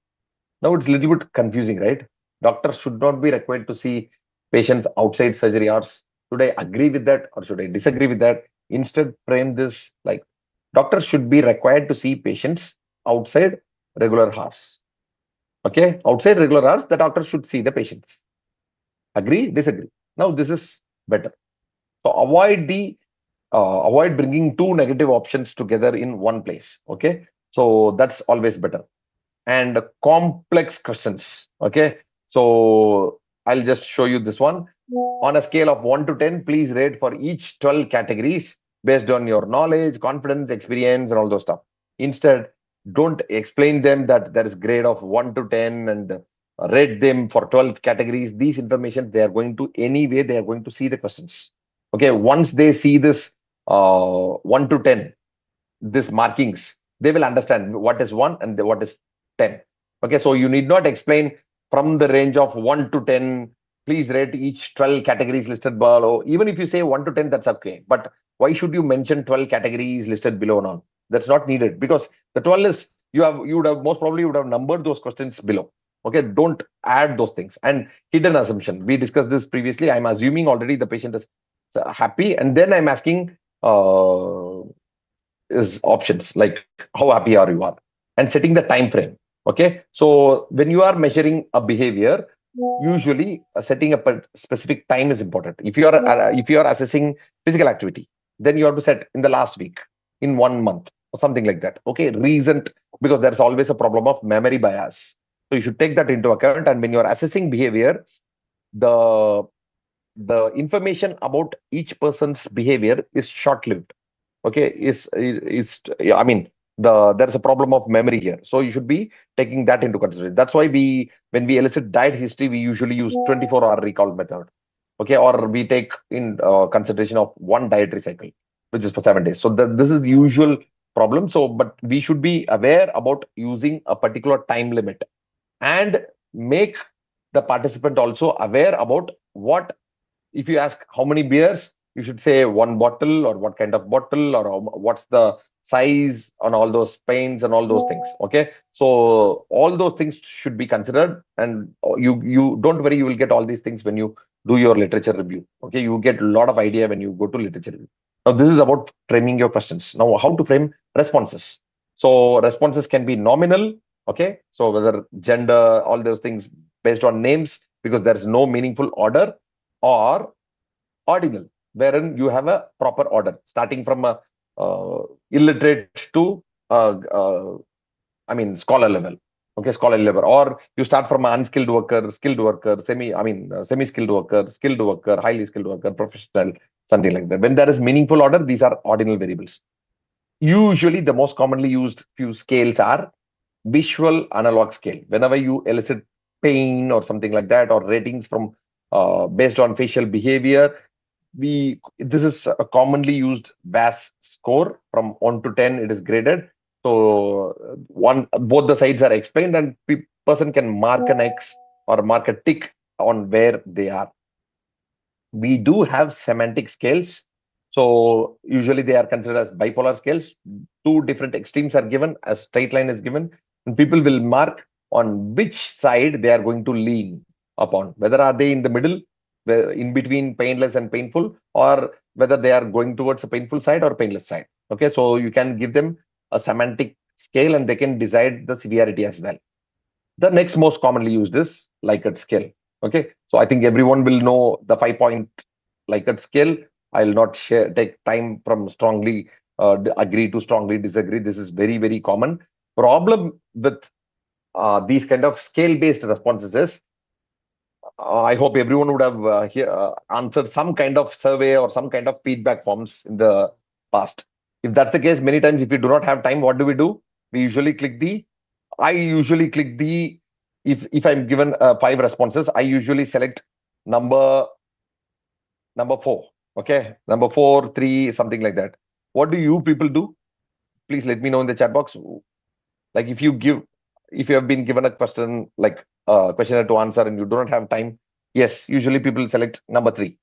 Now it's a little bit confusing, right? Doctors should not be required to see patients outside surgery hours. Should I agree with that or should I disagree with that? Instead, frame this like doctors should be required to see patients outside regular hours. Okay, outside regular hours, the doctor should see the patients. Agree, disagree. Now this is better. So avoid bringing two negative options together in one place. Okay, so that's always better. And complex questions. Okay, so I'll just show you this one. On a scale of 1 to 10, please rate for each 12 categories based on your knowledge, confidence, experience, and all those stuff. Instead, don't explain them that there is grade of 1 to 10 and rate them for 12 categories. These information, they are going to anyway, they are going to see the questions. Okay, once they see this 1 to 10, this markings, they will understand what is 1 and what is 10. Okay, so you need not explain from the range of 1 to 10. Please rate each 12 categories listed below. Even if you say 1 to 10, that's okay. But why should you mention 12 categories listed below and all? That's not needed, because the 12 is, you would have most probably would have numbered those questions below. Okay, don't add those things. And hidden assumption, we discussed this previously. I'm assuming already the patient is happy, and then I'm asking is options like how happy are you are, and setting the time frame. Okay, so when you are measuring a behavior, usually setting up a specific time is important. If you are assessing physical activity, then you have to set in the last week, in 1 month, or something like that. Okay, recent, because there's always a problem of memory bias, so you should take that into account. And when you're assessing behavior, the information about each person's behavior is short lived. Okay, is yeah, I mean, there's a problem of memory here, so you should be taking that into consideration. That's why when we elicit diet history, we usually use 24-hour recall method. Okay, or we take in consideration of one dietary cycle, which is for 7 days. So this is usual problem. So but we should be aware about using a particular time limit, and make the participant also aware about what, if you ask how many beers, you should say one bottle, or what kind of bottle, or what's the size, on all those paints and all those things. Okay, so all those things should be considered, and you don't worry, you will get all these things when you do your literature review. Okay, you get a lot of idea when you go to literature review. Now this is about framing your questions. Now how to frame responses. So responses can be nominal. Okay, so whether gender, all those things based on names, because there's no meaningful order, or ordinal, wherein you have a proper order, starting from a illiterate to scholar level. Okay, scholar level, or you start from an unskilled worker, skilled worker, semi-skilled worker, skilled worker, highly skilled worker, professional, something like that. When there is meaningful order, these are ordinal variables. Usually, the most commonly used few scales are visual analog scale. Whenever you elicit pain or something like that, or ratings from based on facial behavior, this is a commonly used VAS score. From 1 to 10, it is graded. So both the sides are explained, and person can mark an X or mark a tick on where they are. We do have semantic scales. So usually they are considered as bipolar scales. Two different extremes are given, a straight line is given, and people will mark on which side they are going to lean upon, whether are they in the middle, in between painless and painful, or whether they are going towards a painful side or painless side. Okay, so you can give them a semantic scale, and they can decide the severity as well. The next most commonly used is Likert scale. Okay, so I think everyone will know the 5-point Likert scale. I'll not take time from strongly agree to strongly disagree. This is very, very common. Problem with these kind of scale-based responses is, I hope everyone would have answered some kind of survey or some kind of feedback forms in the past. If that's the case, many times if we do not have time, what do? We usually click the I usually click the, if I'm given 5 responses, I usually select number 4. Okay, number 4, 3, something like that. What do you people do? Please let me know in the chat box. Like if you have been given a question, like a questionnaire to answer, and you do not have time, yes, usually people select number 3.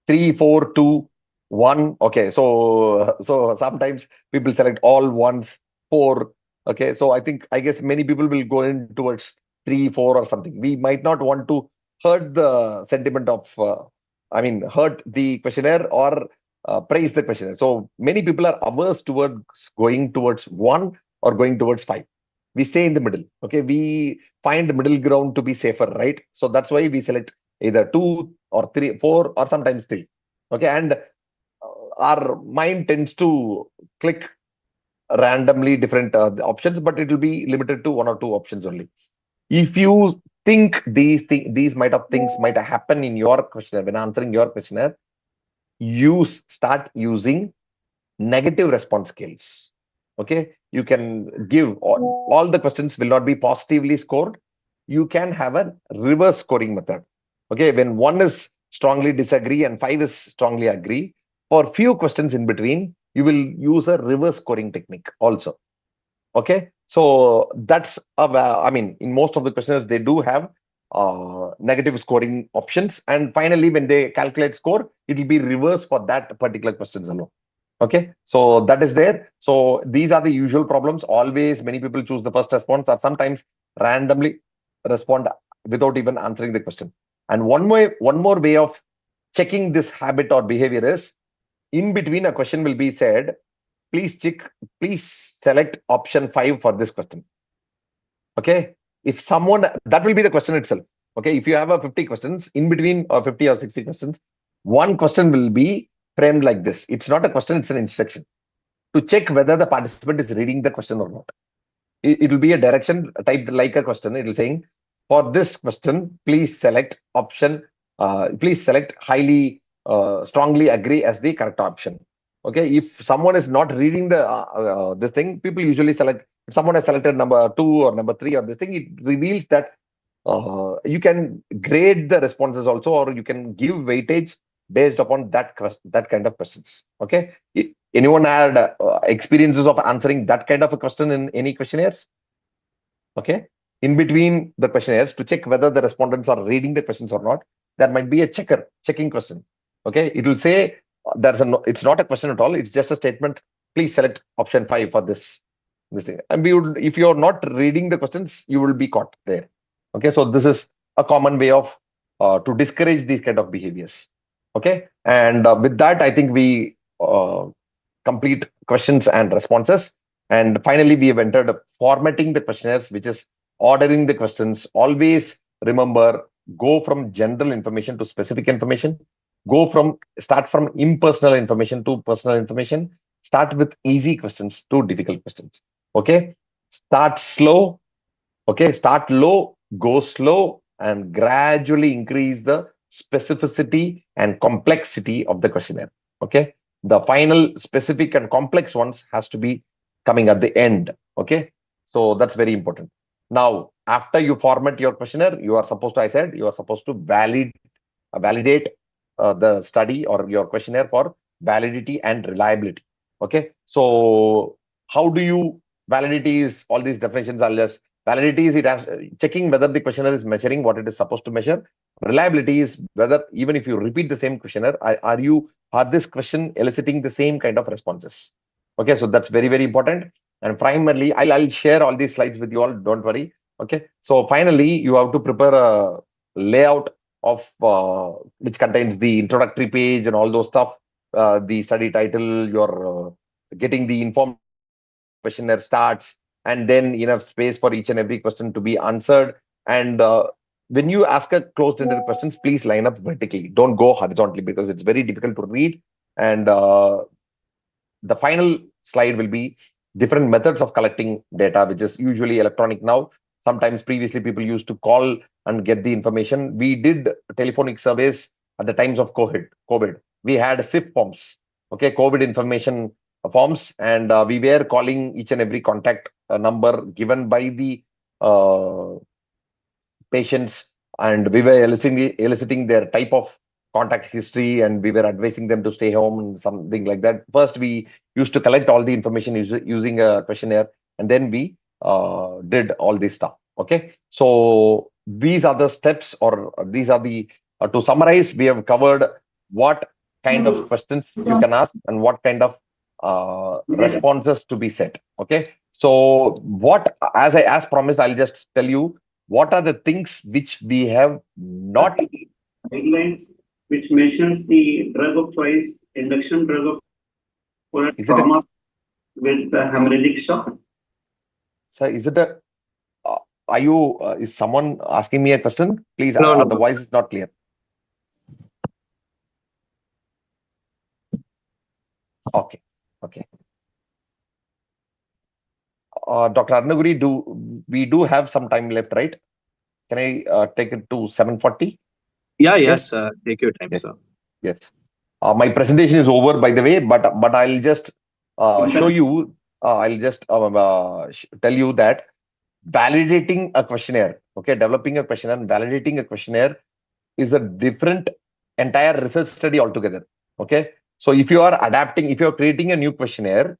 3, 4, 2, 1. Okay, so sometimes people select all ones, 4. Okay, so I guess many people will go in towards 3, 4 or something. We might not want to hurt the sentiment of, hurt the questionnaire, or praise the questionnaire. So many people are averse towards going towards 1 or going towards 5. We stay in the middle. Okay, we find the middle ground to be safer, right? So that's why we select either 2 or 3, 4, or sometimes 3. Okay, and our mind tends to click randomly different options, but it will be limited to 1 or 2 options only. If you think these might have things might happen in your questionnaire when answering your questionnaire, you start using negative response scales. Okay, you can give all the questions will not be positively scored. You can have a reverse scoring method. Okay, when 1 is strongly disagree and 5 is strongly agree, for few questions in between, you will use a reverse scoring technique also. Okay, so that's I mean, in most of the questionnaires, they do have negative scoring options. And finally, when they calculate score, it will be reverse for that particular questions alone. Okay, so that is there. So these are the usual problems. Always, many people choose the first response or sometimes randomly respond without even answering the question. And one more way of checking this habit or behavior is, in between a question will be said, please select option 5 for this question. Okay, if someone, that will be the question itself. Okay, if you have a 50 questions, in between or 50 or 60 questions, one question will be framed like this. It's not a question, it's an instruction to check whether the participant is reading the question or not. It will be a direction typed like a question. It will saying, for this question, please select option, please select highly, strongly agree as the correct option. Okay, if someone is not reading the this thing, people usually select, if someone has selected number 2 or number 3 or this thing, it reveals that you can grade the responses also, or you can give weightage based upon that kind of questions. Okay, anyone had experiences of answering that kind of a question in any questionnaires? Okay, in between the questionnaires, to check whether the respondents are reading the questions or not, there might be a checking question. Okay, it will say it's not a question at all, it's just a statement, please select option 5 for this thing. And we would, if you're not reading the questions, you will be caught there. Okay, so this is a common way of to discourage these kind of behaviors. Okay, and with that, I think we complete questions and responses. And finally, we have entered formatting the questionnaires, which is ordering the questions. Always remember, go from general information to specific information. Start from impersonal information to personal information. Start with easy questions to difficult questions. Okay, start slow. Okay, start low, go slow, and gradually increase the specificity and complexity of the questionnaire. Okay, the final specific and complex ones has to be coming at the end. Okay, so that's very important. Now, after you format your questionnaire, you are supposed to, I said, you are supposed to validate the study or your questionnaire for validity and reliability. Okay, so how do you, validity is all these definitions are less. Validity is, it has checking whether the questionnaire is measuring what it is supposed to measure. Reliability is whether, even if you repeat the same questionnaire, are this question eliciting the same kind of responses. Okay, so that's very, very important. And primarily, I'll share all these slides with you all, don't worry. Okay, so finally, you have to prepare a layout of which contains the introductory page and all those stuff, the study title, your getting the informed questionnaire starts, and then enough space for each and every question to be answered. And when you ask a closed-ended questions, please line up vertically. Don't go horizontally because it's very difficult to read. And the final slide will be different methods of collecting data, which is usually electronic now. Sometimes previously people used to call and get the information. We did telephonic surveys at the times of COVID. We had SIF forms, okay, COVID information forms, and we were calling each and every contact number given by the patients, and we were eliciting their type of contact history, and we were advising them to stay home and something like that. First, we used to collect all the information using a questionnaire, and then we did all this stuff. Okay, so these are the steps, or these are the to summarize, we have covered what kind of questions you can ask and what kind of responses to be set. Okay, so what, as promised, I'll just tell you what are the things which we have not guidelines which mentions the drug of choice, induction drug of for trauma with hemorrhagic shock. So is it a are you is someone asking me a question? Please, No. the voice is not clear. Okay. Dr. Arnaguri, we do have some time left, right? Can I take it to 7:40? Yes, take your time, yes. sir. Yes. My presentation is over, by the way, but I'll just show you. I'll just tell you that validating a questionnaire, okay, developing a questionnaire and validating a questionnaire is a different entire research study altogether. Okay, so if you are creating a new questionnaire,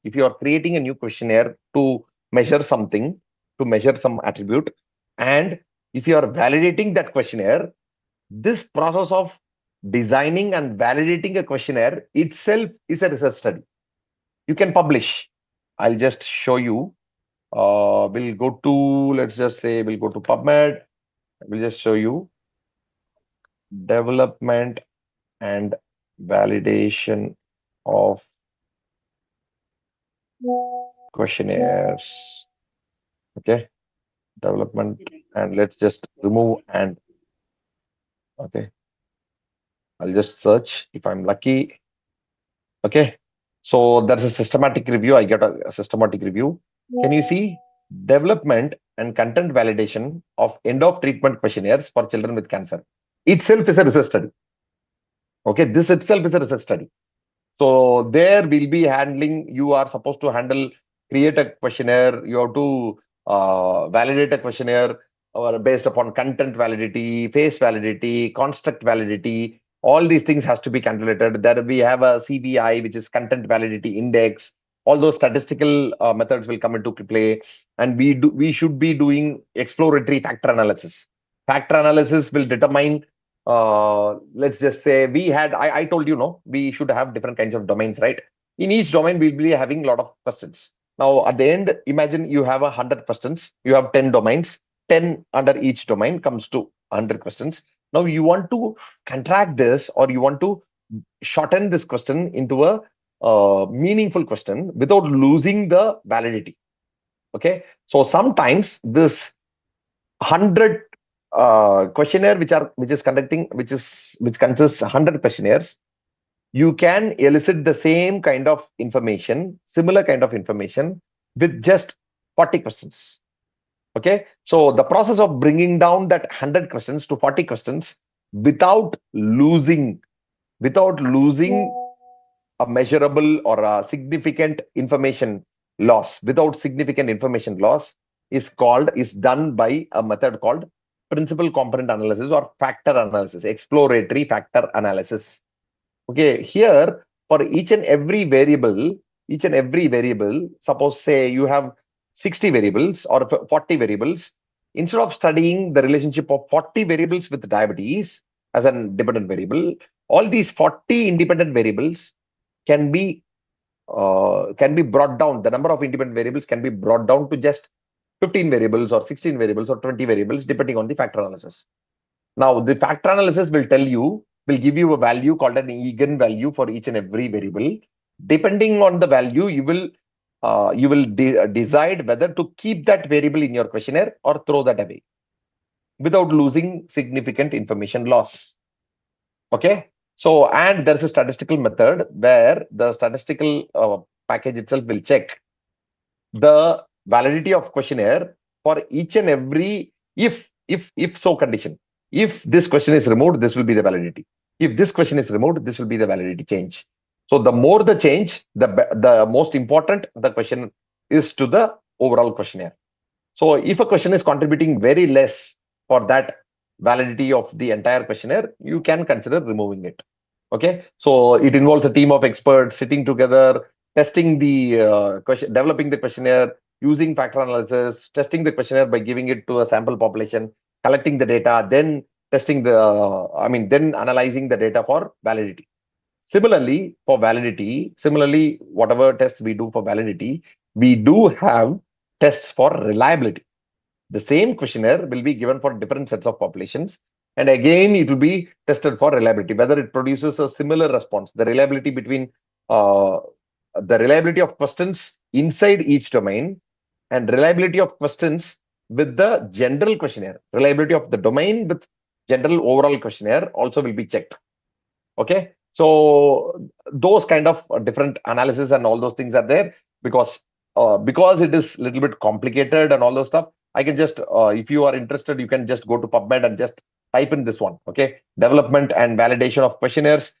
to measure something, to measure some attribute. And if you are validating that questionnaire, this process of designing and validating a questionnaire itself is a research study. You can publish. I'll just show you. We'll go to, let's just say, we'll go to PubMed. We'll just show you development and validation of questionnaires. Okay, development, and let's just remove and okay. I'll just search if I'm lucky. Okay, so there's a systematic review. I get a systematic review. Can you see development and content validation of end of treatment questionnaires for children with cancer? Itself is a research study. Okay, this itself is a research study. So there will be handling, you are supposed to handle, create a questionnaire, you have to validate a questionnaire based upon content validity, face validity, construct validity. All these things has to be calculated. There we have a CVI, which is content validity index. All those statistical methods will come into play, and we should be doing exploratory factor analysis. Factor analysis will determine, let's just say I told you, no, we should have different kinds of domains, right? In each domain, we'll be having a lot of questions. Now, at the end, imagine you have 100 questions, you have 10 domains, 10 under each domain comes to 100 questions. Now, you want to contract this, or you want to shorten this question into a meaningful question without losing the validity. Okay, so sometimes this 100 questionnaire which consists 100 questionnaires, you can elicit the same kind of information, similar kind of information with just 40 questions. Okay, so the process of bringing down that 100 questions to 40 questions without losing a measurable or a significant information loss, is done by a method called principal component analysis or factor analysis, exploratory factor analysis. Okay, here for each and every variable, suppose say you have 60 variables or 40 variables, instead of studying the relationship of 40 variables with diabetes as an independent variable, all these 40 independent variables can be brought down. The number of independent variables can be brought down to just 15 variables or 16 variables or 20 variables, depending on the factor analysis. Now, the factor analysis will give you a value called an eigenvalue for each and every variable. Depending on the value, you will decide whether to keep that variable in your questionnaire or throw that away without losing significant information loss. Okay, so, and there's a statistical method where the statistical package itself will check the validity of questionnaire for each and every if so condition. If this question is removed, this will be the validity. If this question is removed, this will be the validity change. So the more the change, the most important the question is to the overall questionnaire. So if a question is contributing very less for that validity of the entire questionnaire, you can consider removing it. Okay, so it involves a team of experts sitting together, testing the question, developing the questionnaire, using factor analysis, testing the questionnaire by giving it to a sample population, collecting the data, then testing then analyzing the data for validity. Similarly, whatever tests we do for validity, we do have tests for reliability. The same questionnaire will be given for different sets of populations. And again, it will be tested for reliability, whether it produces a similar response. The reliability of questions inside each domain and reliability of questions with the general questionnaire. Reliability of the domain with general overall questionnaire also will be checked. Okay, so those kind of different analysis and all those things are there because it is a little bit complicated and all those stuff. I can just, if you are interested, you can just go to PubMed and just type in this one. Okay, development and validation of questionnaires.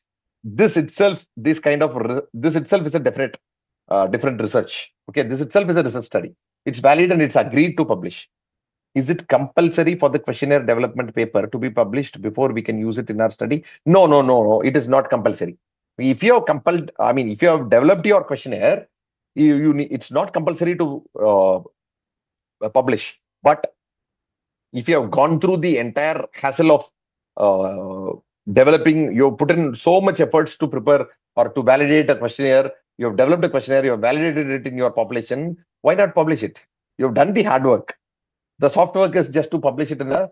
This itself is a different research. Okay, this itself is a research study. It's valid and it's agreed to publish. Is it compulsory for the questionnaire development paper to be published before we can use it in our study? No. It is not compulsory. If you have developed your questionnaire, it's not compulsory to publish. But if you have gone through the entire hassle of developing, you put in so much efforts to prepare or to validate a questionnaire, you have developed a questionnaire, you have validated it in your population, why not publish it? You have done the hard work. The soft work is just to publish it in a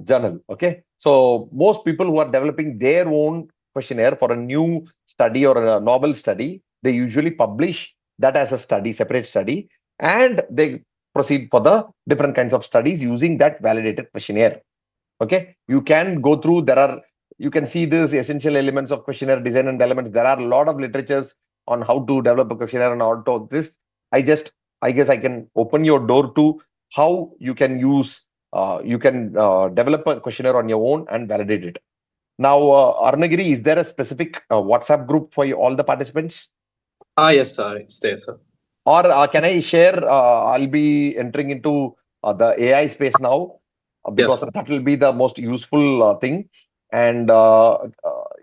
journal. Okay. So most people who are developing their own questionnaire for a new study or a novel study, they usually publish that as a study, separate study, and they proceed for the different kinds of studies using that validated questionnaire. Okay. You can go through, you can see these essential elements of questionnaire design and elements. There are a lot of literatures on how to develop a questionnaire and all to this. I guess I can open your door to how you can use, develop a questionnaire on your own and validate it. Now, Arnagiri, is there a specific WhatsApp group for all the participants? Yes, sir. It's there, sir. Or can I share? I'll be entering into the AI space now because Yes, that will be the most useful thing. And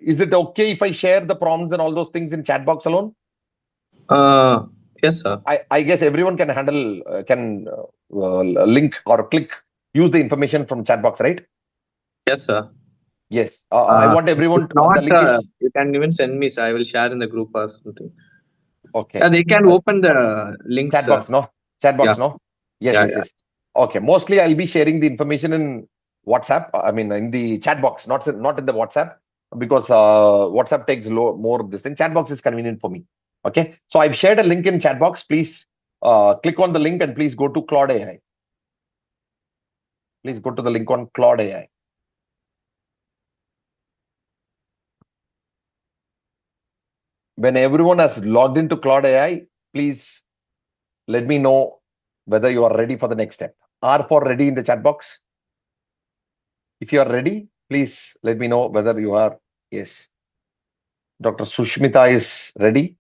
is it okay if I share the prompts and all those things in chat box alone? Yes, sir. I guess everyone can handle, link or use the information from chat box, right? Yes, sir. Yes. I want everyone to. Not, the link you can even send me, sir. I will share in the group or something. Okay. They can open the links. Chat box, no? Chat box, Yeah. no? Yes. Okay. Mostly I'll be sharing the information in WhatsApp. I mean, in the chat box, not in the WhatsApp, because WhatsApp takes more of this thing. Chat box is convenient for me. Okay. So I've shared a link in chat box. Please click on the link and please go to Claude AI. Please go to the link on Claude AI. When everyone has logged into Claude AI, please let me know whether you are ready for the next step. R for ready in the chat box. If you are ready, please let me know whether you are. Yes. Dr. Sushmita is ready.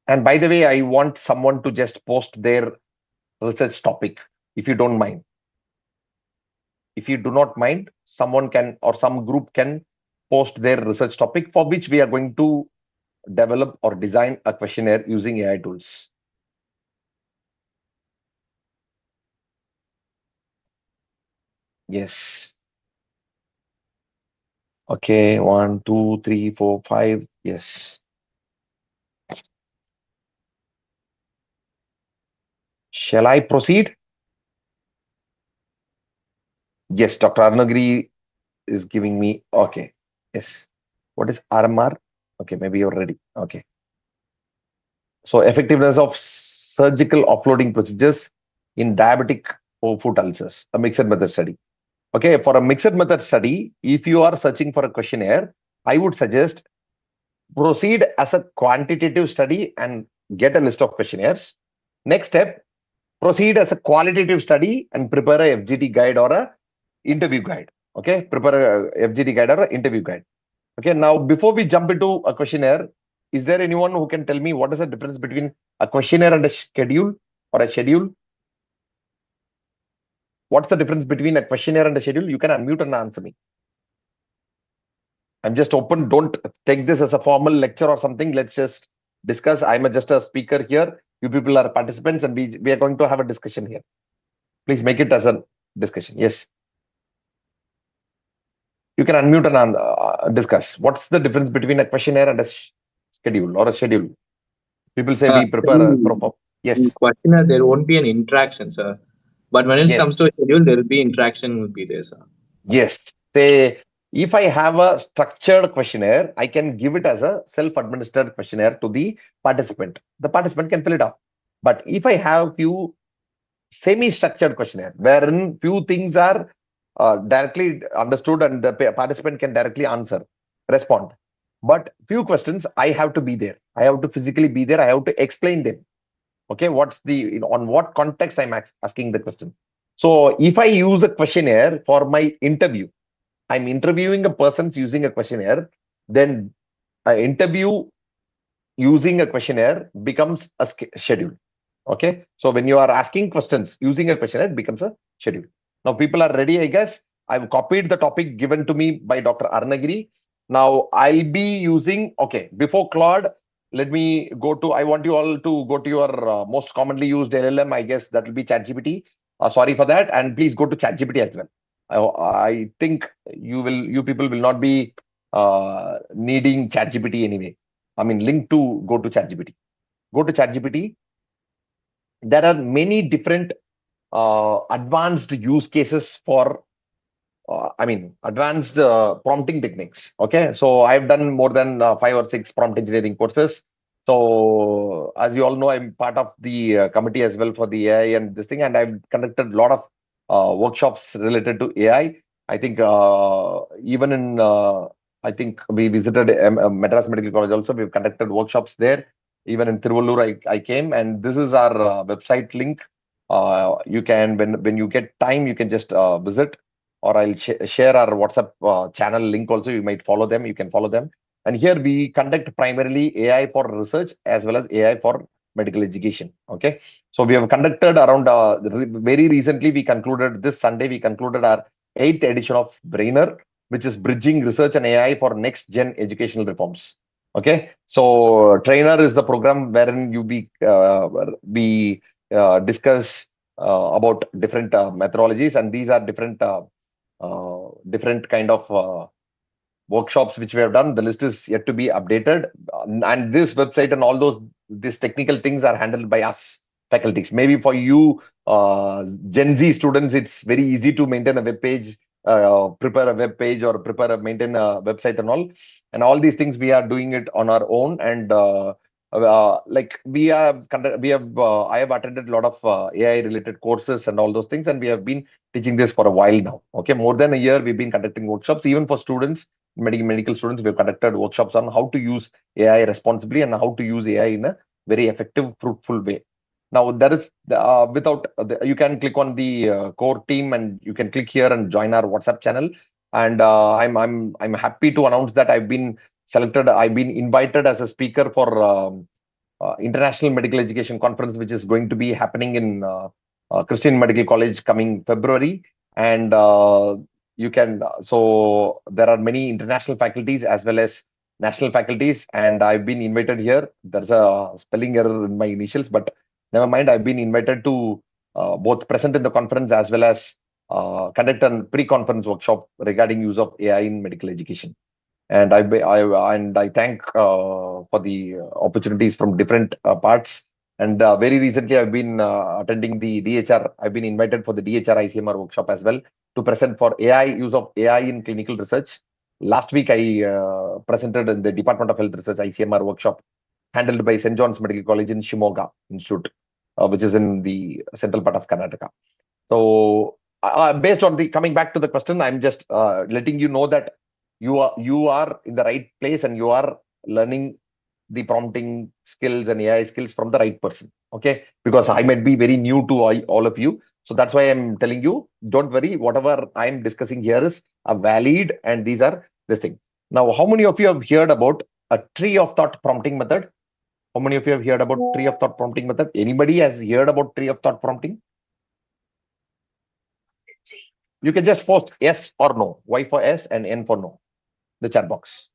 And by the way, I want someone to just post their research topic, if you don't mind. If you do not mind, someone can, or some group can post their research topic for which we are going to develop or design a questionnaire using AI tools. Yes. Okay, 1, 2, 3, 4, 5. Yes. Shall I proceed? Yes, Dr. Arnagiri is giving me. Okay. Yes. What is RMR? Okay, maybe you're ready. Okay. So effectiveness of surgical offloading procedures in diabetic foot ulcers, a mixed method study. Okay, for a mixed method study, if you are searching for a questionnaire, I would suggest proceed as a quantitative study and get a list of questionnaires. Next step, proceed as a qualitative study and prepare a FGD guide or a interview guide. Okay, prepare a FGD guide or a interview guide. Okay, now before we jump into a questionnaire, is there anyone who can tell me what is the difference between a questionnaire and a schedule or a schedule? What's the difference between a questionnaire and a schedule? You can unmute and answer me. I'm just open. Don't take this as a formal lecture or something. Let's just discuss. I'm just a speaker here. You people are participants and we are going to have a discussion here. Please make it as a discussion. Yes. You can unmute and discuss. What's the difference between a questionnaire and a schedule or a schedule? People say we prepare a proper. Yes. In questionnaire, there won't be an interaction, sir. But when it comes to a schedule, there will be interaction will be there, sir. Yes. Say, if I have a structured questionnaire, I can give it as a self-administered questionnaire to the participant. The participant can fill it out. But if I have few semi-structured questionnaire, wherein few things are directly understood and the participant can directly respond. But few questions, I have to be there. I have to physically be there. I have to explain them. Okay, on what context I'm asking the question. So if I use a questionnaire for my interview, I'm interviewing a person using a questionnaire, then an interview using a questionnaire becomes a schedule. Okay, so when you are asking questions using a questionnaire, it becomes a schedule. Now people are ready, I guess. I've copied the topic given to me by Dr. Arnagiri. Now I'll be using, okay, before Claude, let me go to, I want you all to go to your most commonly used LLM. I guess that will be ChatGPT. Sorry for that. And please go to ChatGPT as well. I think you people will not be needing ChatGPT anyway. I mean, link to go to ChatGPT. Go to ChatGPT. There are many different advanced use cases for advanced prompting techniques. Okay, so I've done more than 5 or 6 prompt engineering courses. So as you all know, I'm part of the committee as well for the AI and this thing, and I've conducted a lot of workshops related to AI. I think even in I think we visited Madras Medical College also. We've conducted workshops there. Even in Tiruvallur, I came, and this is our website link. You can, when you get time, you can just visit, or I'll share our WhatsApp channel link also. You might follow them. You can follow them. And here we conduct primarily AI for research as well as AI for medical education. Okay. So we have conducted around, very recently, we concluded this Sunday, we concluded our 8th edition of Brainer, which is bridging research and AI for next gen educational reforms. Okay. So Trainer is the program wherein we discuss about different methodologies, and these are different kind of workshops which we have done. The list is yet to be updated, and this website and all these technical things are handled by us faculties. Maybe for you Gen Z students, it's very easy to maintain a web page, prepare a web page, or maintain a website and all these things. We are doing it on our own, and like I have attended a lot of AI related courses and all those things, and we have been teaching this for a while now. Okay, more than a year we've been conducting workshops. Even for students, medical students, we've conducted workshops on how to use AI responsibly and how to use AI in a very effective, fruitful way. Now there is you can click on the core team, and you can click here and join our WhatsApp channel. And I'm happy to announce that I've been selected. I've been invited as a speaker for International Medical Education Conference, which is going to be happening in Christian Medical College coming February. And you can, so there are many international faculties as well as national faculties, and I've been invited here. There's a spelling error in my initials, but never mind. I've been invited to both present in the conference as well as conduct a pre-conference workshop regarding use of AI in medical education. And I thank for the opportunities from different parts. And very recently, I've been attending the DHR. I've been invited for the DHR ICMR workshop as well to present for use of AI in clinical research. Last week, I presented in the Department of Health Research ICMR workshop handled by St. John's Medical College in Shimoga Institute, which is in the central part of Karnataka. So based on the, coming back to the question, I'm just letting you know that you are in the right place, and you are learning the prompting skills and AI skills from the right person. Okay, because I might be very new to all of you. So that's why I'm telling you, don't worry, whatever I'm discussing here is a valid, and these are this thing. Now, how many of you have heard about a tree of thought prompting method? How many of you have heard about tree of thought prompting method? Anybody has heard about tree of thought prompting? You can just post yes or no, Y for yes and N for no, the chat box.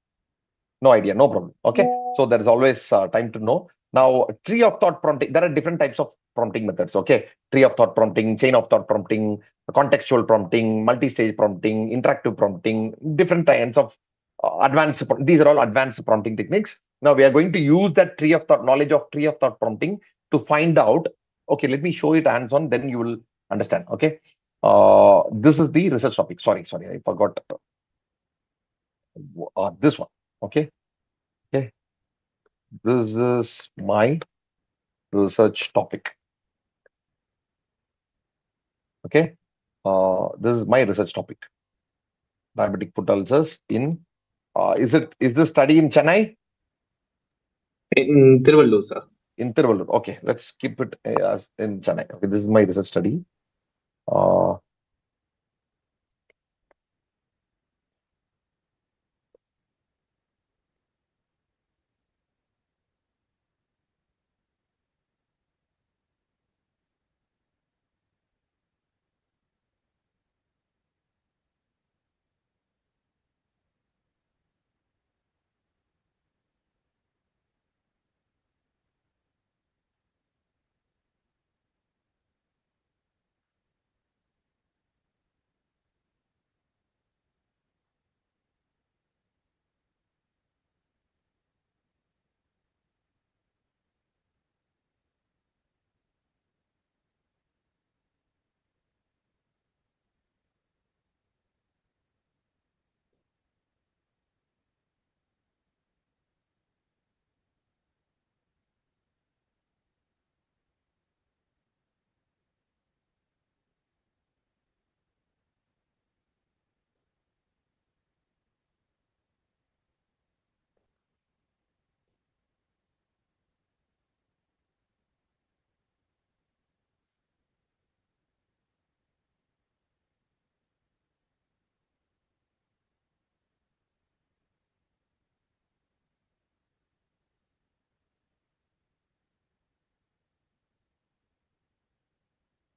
No idea, no problem. Okay, so there is always time to know. Now, tree of thought prompting, there are different types of prompting methods. Okay, tree of thought prompting, chain of thought prompting, contextual prompting, multi-stage prompting, interactive prompting, different kinds of advanced. These are all advanced prompting techniques. Now we are going to use that tree of thought, knowledge of tree of thought prompting, to find out. Okay, let me show it hands-on, then you will understand. Okay, this is the research topic. Sorry, I forgot this one. Okay. Okay, this is my research topic. Okay, this is my research topic. Diabetic foot ulcers in, is this study in Chennai? In Tiruvallur, sir. In Tiruvallur. Okay, let's keep it as in Chennai. Okay, this is my research study.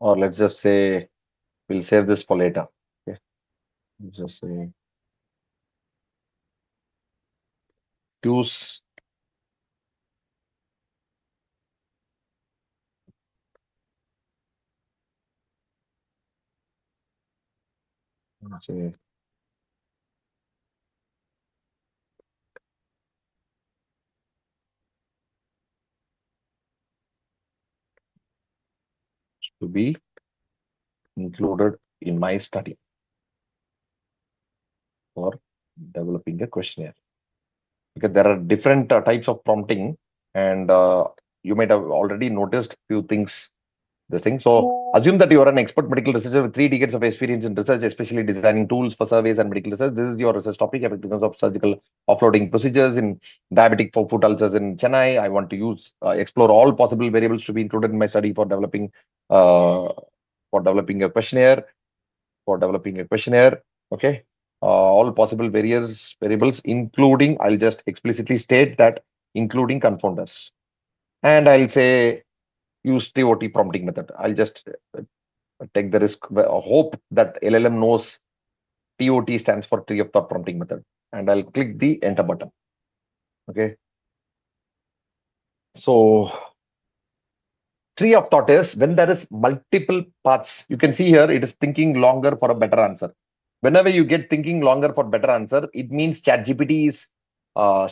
or let's just say, we'll save this for later. Okay. Let's just say, use say to be included in my study for developing a questionnaire. Because there are different types of prompting, and you might have already noticed few things. This thing. So assume that you are an expert medical researcher with 3 decades of experience in research, especially designing tools for surveys and medical research. This is your research topic, effectiveness of surgical offloading procedures in diabetic for foot ulcers in Chennai. I want to explore all possible variables to be included in my study for developing a questionnaire. Okay. All possible variables, including, I'll just explicitly state that, including confounders. And I'll say use TOT prompting method. I'll just take the risk, hope that LLM knows TOT stands for tree of thought prompting method, and I'll click the enter button. Okay. So tree of thought is when there is multiple paths. You can see here it is thinking longer for a better answer. Whenever you get thinking longer for better answer, it means ChatGPT is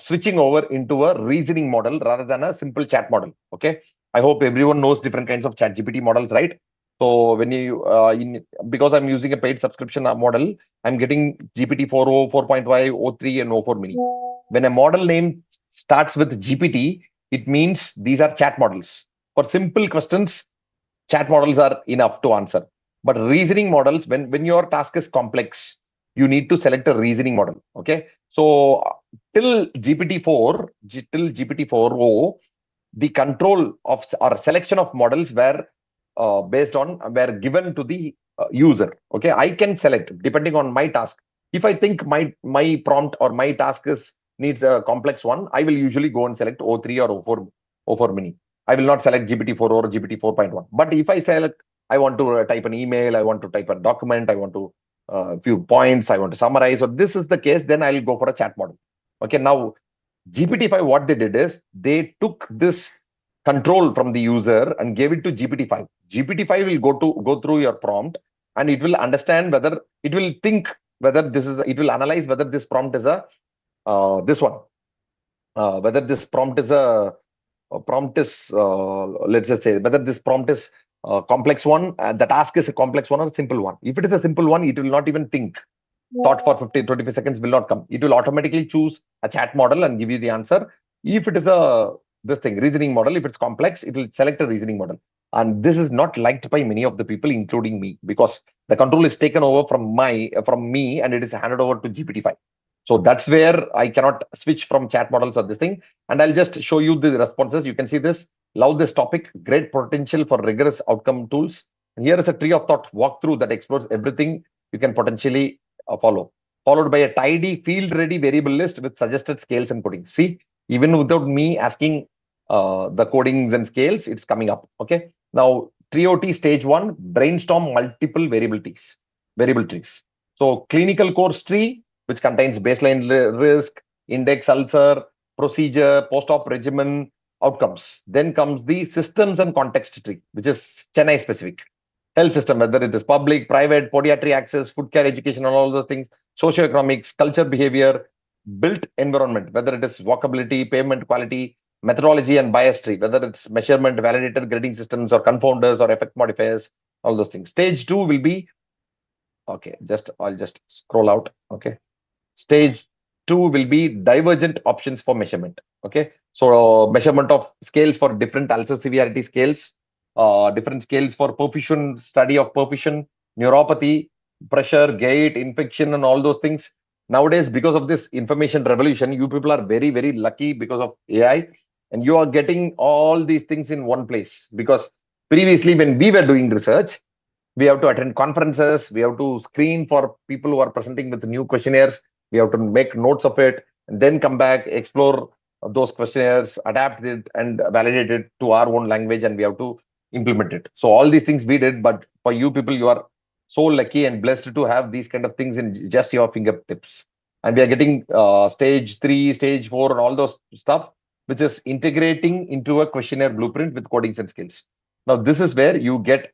switching over into a reasoning model rather than a simple chat model. Okay. I hope everyone knows different kinds of ChatGPT models, right? So when you, because I'm using a paid subscription model, I'm getting GPT 4.0, 4.5, O3, and O4 mini. When a model name starts with GPT, it means these are chat models. For simple questions, chat models are enough to answer. But reasoning models, when your task is complex, you need to select a reasoning model. Okay. So till GPT-4, till GPT-4o, the control of or selection of models were given to the user. Okay. I can select depending on my task. If I think my prompt or my task needs a complex one, I will usually go and select O3 or O4 mini. I will not select GPT-4 or GPT-4.1. But if I select, I want to type an email, I want to type a document, I want to few points, I want to summarize. So this is the case, then I'll go for a chat model. Okay, now GPT-5, what they did is they took this control from the user and gave it to GPT-5. GPT-5 will go through your prompt, and it will understand whether it will think whether it will analyze whether this prompt is this one, whether this prompt is let's just say whether this prompt is a complex one, the task is a complex one or a simple one. If it is a simple one, it will not even think. Thought for 25 seconds will not come. It will automatically choose a chat model and give you the answer. If it is reasoning model, if it's complex, it will select a reasoning model. And this is not liked by many of the people, including me, because the control is taken over from me and it is handed over to GPT-5. So that's where I cannot switch from chat models or this thing. And I'll just show you the responses. You can see this. Love this topic. Great potential for rigorous outcome tools. And here is a tree of thought walkthrough that explores everything you can potentially follow, followed by a tidy field-ready variable list with suggested scales and coding. See, even without me asking the codings and scales, it's coming up. Okay. Now, TOT stage 1, brainstorm multiple variable trees. So clinical course tree, which contains baseline risk, index ulcer, procedure, post-op regimen, outcomes. Then comes the systems and context tree, which is Chennai specific. Health system, whether it is public, private, podiatry access, food care education, and all those things, socioeconomics, culture, behavior, built environment, whether it is walkability, pavement quality, methodology, and bias tree, whether it's measurement, validated grading systems, or confounders, or effect modifiers, all those things. Stage 2 will be, okay, I'll just scroll out. Okay. Stage 2 will be divergent options for measurement. Okay. So measurement of scales for different ulcer severity scales, different scales for perfusion, study of perfusion, neuropathy, pressure, gait, infection, and all those things. Nowadays, because of this information revolution, you people are very, very lucky because of AI, and you are getting all these things in one place. Because previously, when we were doing research, we have to attend conferences, we have to screen for people who are presenting with new questionnaires, we have to make notes of it, and then come back, explore those questionnaires, adapt it, and validate it to our own language, and we have to implement it. So all these things we did, but for you people, you are so lucky and blessed to have these kind of things in just your fingertips. And we are getting stage 3, stage 4, and all those stuff, which is integrating into a questionnaire blueprint with codings and skills. Now, this is where you get,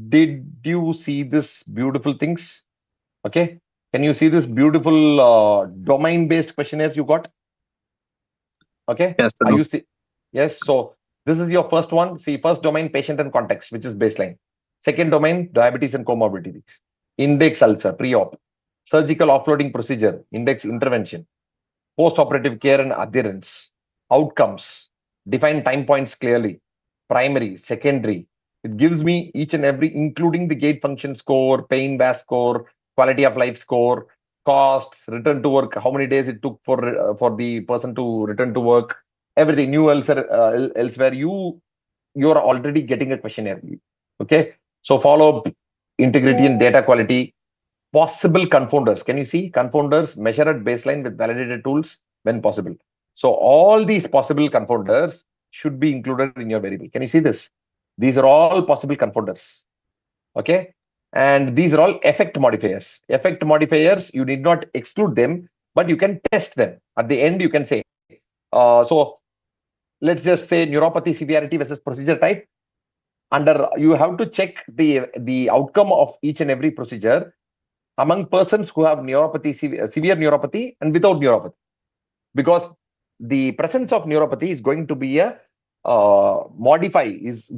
did you see this beautiful things? Okay. Can you see this beautiful domain-based questionnaires you got? Okay. Yes, sir. Are you see? Yes. So this is your first one. See, first domain, patient and context, which is baseline. Second domain, diabetes and comorbidities. Index ulcer, pre-op. Surgical offloading procedure, index intervention. Post-operative care and adherence. Outcomes. Define time points clearly. Primary, secondary. It gives me each and every, including the gait function score, pain VAS score, quality of life score, costs, return to work, how many days it took for the person to return to work, everything. New elsewhere, you're already getting a questionnaire. Okay, so follow up, integrity and data quality. Possible confounders. Can you see confounders? Measure at baseline with validated tools when possible. So all these possible confounders should be included in your variable. Can you see this? These are all possible confounders. Okay. And these are all effect modifiers. Effect modifiers, you need not exclude them, but you can test them. At the end, you can say, so let's just say neuropathy severity versus procedure type. You have to check the outcome of each and every procedure among persons who have neuropathy, severe neuropathy and without neuropathy, because the presence of neuropathy is going to be is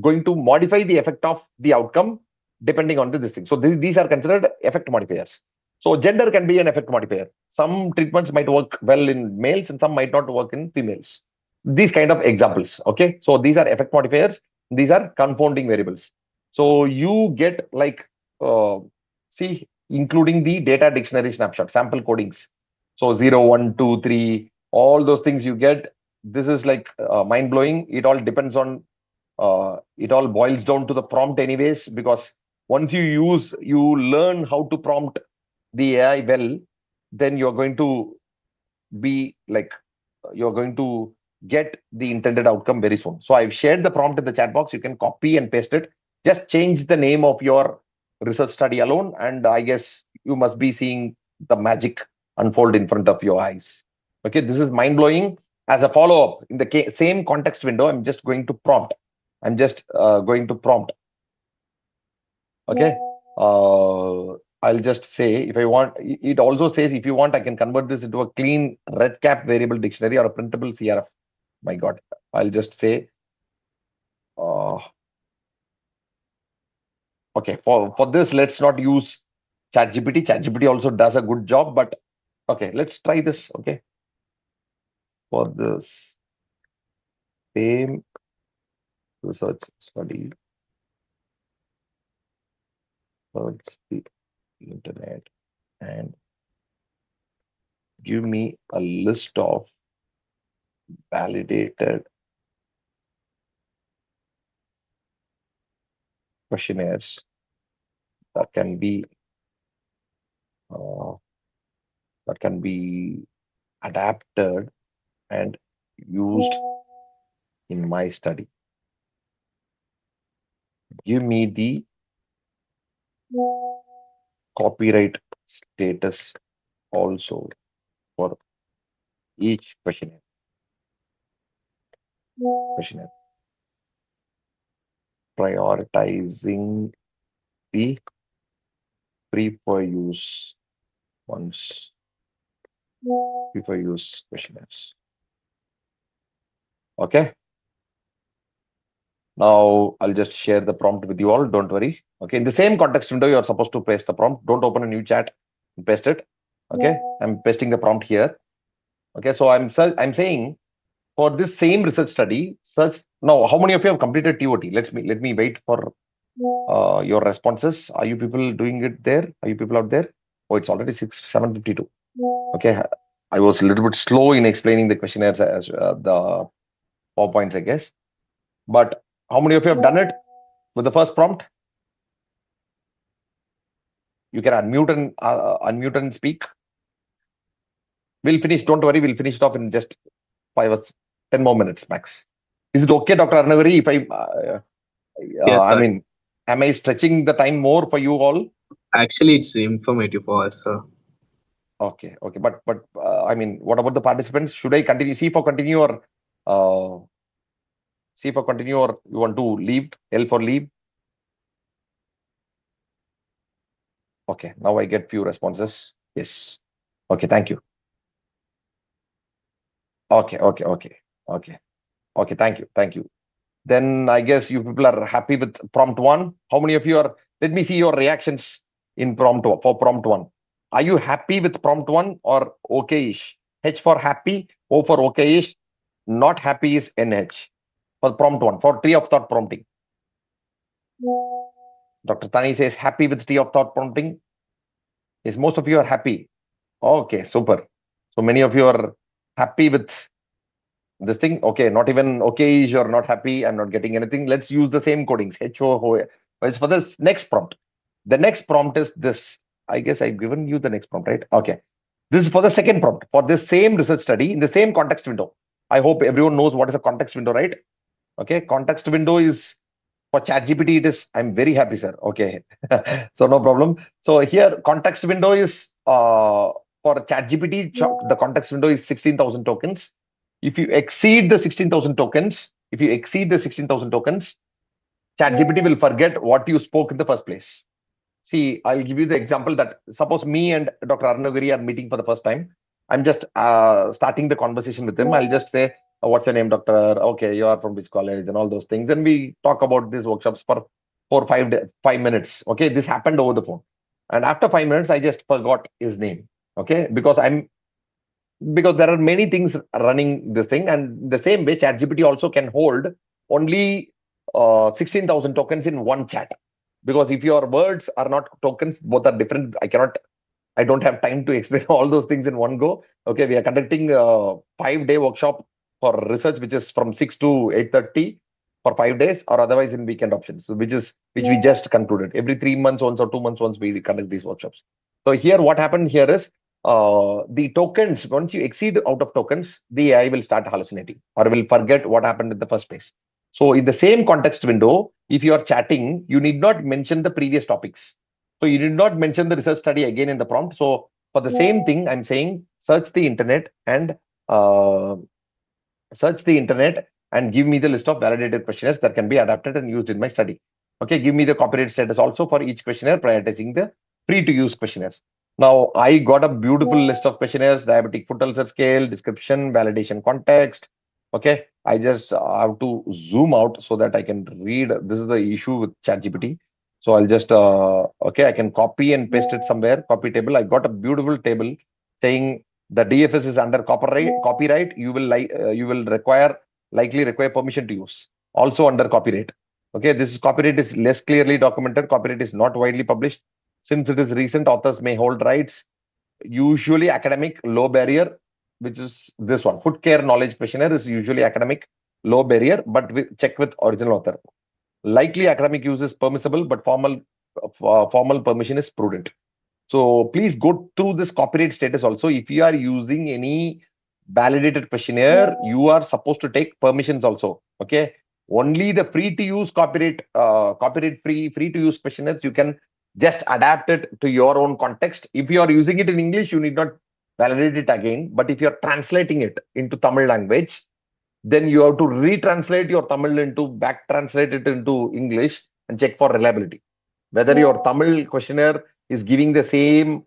going to modify the effect of the outcome depending on this thing. So these are considered effect modifiers. So gender can be an effect modifier. Some treatments might work well in males and some might not work in females. These kind of examples. Okay, so these are effect modifiers. These are confounding variables. So you get like see, including the data dictionary snapshot, sample codings. So 0, 1, 2, 3, all those things you get. This is like mind blowing. It all depends on, it all boils down to the prompt anyways, because once you learn how to prompt the AI well, then you're going to be like, you're going to get the intended outcome very soon. So I've shared the prompt in the chat box. You can copy and paste it. Just change the name of your research study alone, and I guess you must be seeing the magic unfold in front of your eyes. Okay, this is mind blowing. As a follow up in the same context window, I'm just going to prompt. I'm just going to prompt. Okay. I'll just say, if I want, it also says, if you want, I can convert this into a clean red cap variable dictionary or a printable CRF. My God, I'll just say, okay, for this, let's not use ChatGPT. ChatGPT also does a good job, but okay, let's try this. Okay. For this same research study, search the internet and give me a list of validated questionnaires that can be adapted and used in my study. Give me the copyright status also for each questionnaire. Prioritizing the free for use ones, free for use questionnaires. Okay. Now I'll just share the prompt with you all. Don't worry. Okay. In the same context window, you're supposed to paste the prompt. Don't open a new chat and paste it. Okay. I'm pasting the prompt here. Okay. So I'm saying, for this same research study, search now. How many of you have completed TOT? Let me wait for your responses. Are you people doing it there? Are you people out there? Oh, it's already 7:52. Okay. I was a little bit slow in explaining the questionnaires as the PowerPoints, I guess. But how many of you have done it with the first prompt? You can unmute and speak. We'll finish. Don't worry. We'll finish it off in just 5 or 10 more minutes max. Is it okay, Dr. Arnagari, if I Yes, I sir. mean, am I stretching the time more for you all? Actually, it's informative for us, sir. Okay, okay, but I mean, what about the participants? Should I continue? Uh, C for continue, or you want to leave? L for leave? Okay, now I get few responses. Yes. Okay, thank you. Okay, okay, okay, okay, okay. Thank you. Then I guess you people are happy with prompt one. How many of you are? Let me see your reactions in for prompt one. Are you happy with prompt one or okay-ish? H for happy, O for okay-ish. Not happy is NH for prompt one for tree of thought prompting. Dr. Tani says happy with tree of thought prompting. Yes, most of you are happy. Okay, super. So many of you are happy with this thing. Okay, not even okay-ish or not happy. I'm not getting anything. Let's use the same codings. H-O-O. It's for this next prompt. The next prompt is this. I guess I've given you the next prompt, right? Okay. This is for the second prompt for this same research study in the same context window. I hope everyone knows what is a context window, right? Okay, context window is for ChatGPT. It is. I'm very happy, sir. Okay, so no problem. So here, context window is for ChatGPT. The context window is 16,000 tokens. If you exceed the 16,000 tokens, ChatGPT will forget what you spoke in the first place. See, I'll give you the example that suppose me and Dr. Arnagiri are meeting for the first time. I'm just starting the conversation with him. I'll just say, what's your name, doctor? Okay, you are from which college and all those things. And we talk about these workshops for 5 minutes. Okay, this happened over the phone. And after 5 minutes, I just forgot his name. Okay, because there are many things running this thing. And the same way, ChatGPT also can hold only 16,000 tokens in one chat. Because if your words are not tokens, both are different. I don't have time to explain all those things in one go. Okay, we are conducting a 5-day workshop for research, which is from 6 to 8:30 for 5 days, or otherwise in weekend options, which we just concluded. Every 3 months once or 2 months once we conduct these workshops. So here, what happened here is the tokens, once you exceed out of tokens, the AI will start hallucinating or will forget what happened in the first place. So in the same context window, if you are chatting, you need not mention the previous topics. So you did not mention the research study again in the prompt. So for the same thing, I'm saying search the internet and give me the list of validated questionnaires that can be adapted and used in my study. Okay, give me the copyright status also for each questionnaire, prioritizing the free to use questionnaires. Now I got a beautiful list of questionnaires: diabetic foot ulcer scale, description, validation, context. Okay, I just have to zoom out so that I can read. This is the issue with ChatGPT. So I'll just, okay, I can copy and paste it somewhere, copy table. I got a beautiful table saying the DFS is under copyright. You will likely require permission to use. Also under copyright. Okay, this copyright is less clearly documented. Copyright is not widely published. Since it is recent, authors may hold rights. Usually academic, low barrier, which is this one. Foot care knowledge questionnaire is usually academic, low barrier, but check with original author. Likely academic use is permissible, but formal permission is prudent. So please go through this copyright status also. If you are using any validated questionnaire, you are supposed to take permissions also. Okay. Only the free to use copyright free to use questionnaires, you can just adapt it to your own context. If you are using it in English, you need not validate it again. But if you are translating it into Tamil language, then you have to retranslate your Tamil back translate it into English and check for reliability. Whether your Tamil questionnaire is giving the same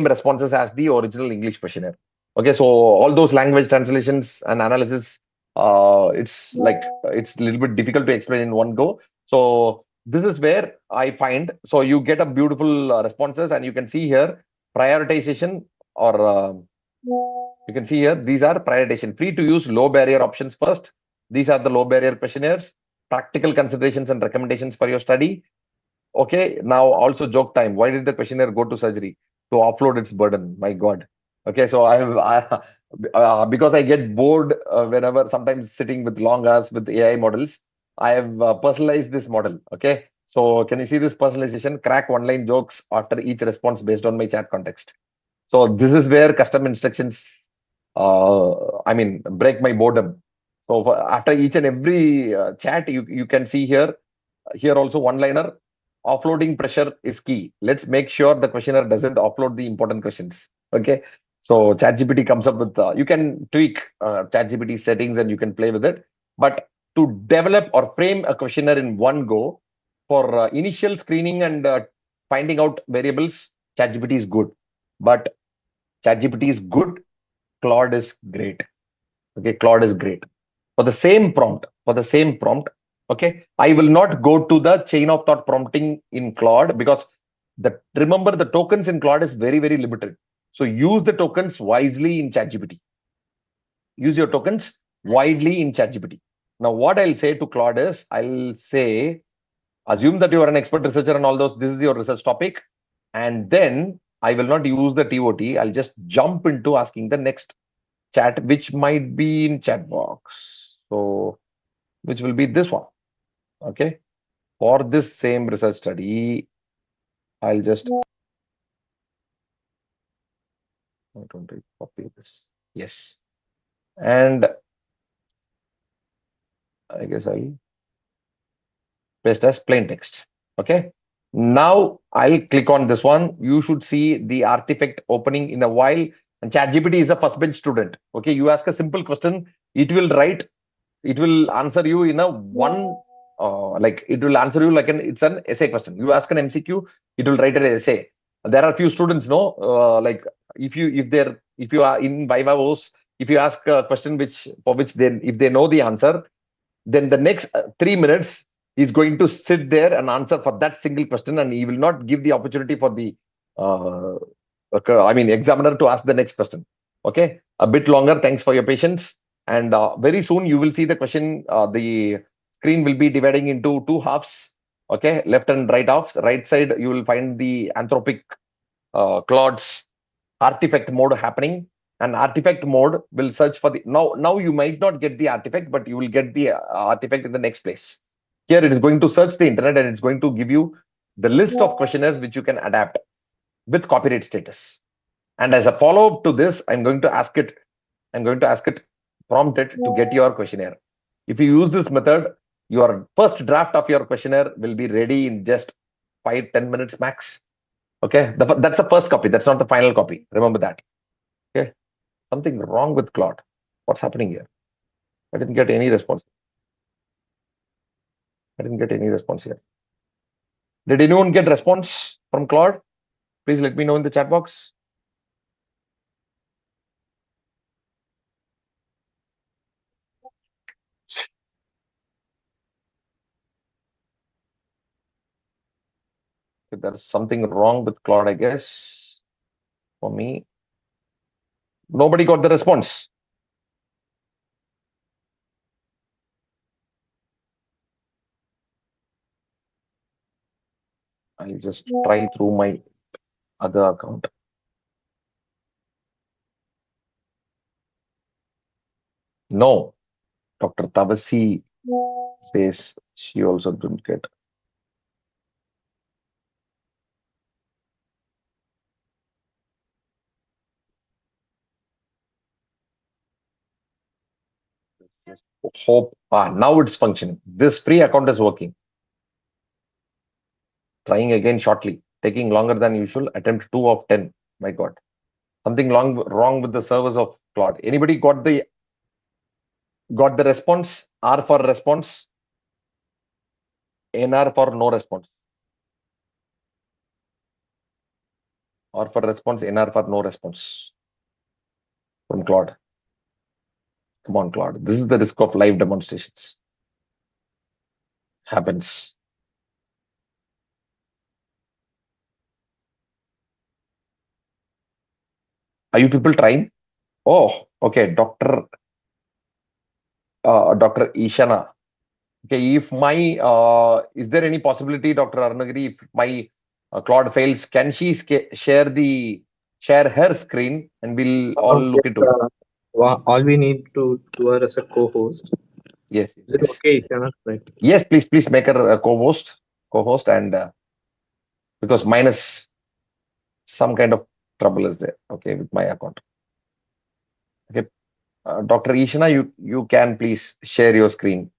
responses as the original English questionnaire. Okay, so all those language translations and analysis, it's a little bit difficult to explain in one go. So this is where I find, so you get a beautiful responses, and you can see here prioritization, or you can see here, these are prioritization. Free to use low barrier options first. These are the low barrier questionnaires, practical considerations and recommendations for your study. Okay, now also joke time. Why did the questionnaire go to surgery? To offload its burden. My God. Okay, so because I get bored whenever sometimes sitting with long hours with AI models, I have personalized this model. Okay, so can you see this personalization? Crack one-line jokes after each response based on my chat context. So this is where custom instructions, break my boredom. So after each and every chat, you can see here also one-liner. Offloading pressure is key. Let's make sure the questionnaire doesn't offload the important questions. Okay. So ChatGPT comes up with, you can tweak ChatGPT settings and you can play with it. But to develop or frame a questionnaire in one go for initial screening and finding out variables, ChatGPT is good. But ChatGPT is good. Claude is great. Okay. Claude is great. For the same prompt, okay, I will not go to the chain of thought prompting in Claude because remember the tokens in Claude is very, very limited. So use the tokens wisely in ChatGPT. Use your tokens widely in ChatGPT. Now, what I'll say to Claude is, I'll say, assume that you are an expert researcher and all those, this is your research topic. And then I will not use the TOT. I'll just jump into asking the next chat, which might be in chat box. So, which will be this one. Okay. For this same research study, I'll just copy this. Yes. And I guess I'll paste as plain text. Okay. Now I'll click on this one. You should see the artifact opening in a while. And ChatGPT is a first bench student. Okay. You ask a simple question, it will answer you in a one it will answer you like it's an essay question. You ask an MCQ, it will write an essay. There are few students, like if you are in Vivavos, if you ask a question for which if they know the answer, then the next 3 minutes he's going to sit there and answer for that single question, and he will not give the opportunity for the examiner to ask the next question. Okay, a bit longer. Thanks for your patience. And very soon you will see the question. The screen will be dividing into two halves. Okay, left and right halves. Right side you will find the Anthropic Claude's artifact mode happening. And artifact mode will search for the now you might not get the artifact, but you will get the artifact in the next place. Here it is going to search the internet and it's going to give you the list of questionnaires which you can adapt with copyright status. And as a follow-up to this, I'm going to ask it, prompt it to get your questionnaire. If you use this method, your first draft of your questionnaire will be ready in just 5-10 minutes max. Okay, that's the first copy. That's not the final copy. Remember that. Okay, something wrong with Claude. What's happening here? I didn't get any response. Here. Did anyone get response from Claude? Please let me know in the chat box. There's something wrong with Claude, I guess. For me, nobody got the response. I'll just try through my other account. No, Dr. Tavasi says she also didn't get. Hope now it's functioning. This free account is working. Trying again shortly, taking longer than usual. Attempt 2 of 10. My God, something wrong with the servers of Claude. Anybody got the response? R for response. NR for no response. Or for response, NR for no response from Claude. Come on, Claude. This is the risk of live demonstrations. Happens. Are you people trying? Oh, okay. Dr. Ishana. Okay, if my is there any possibility, Dr. Arunagiri, if my Claude fails, can she share her screen and we'll all look into it? All we need to do her as a co-host. Yes. Is it okay, Ishana? Right. Yes, please make her a co-host, and because minus some kind of trouble is there. Okay, with my account. Okay, Dr. Ishana, you can please share your screen,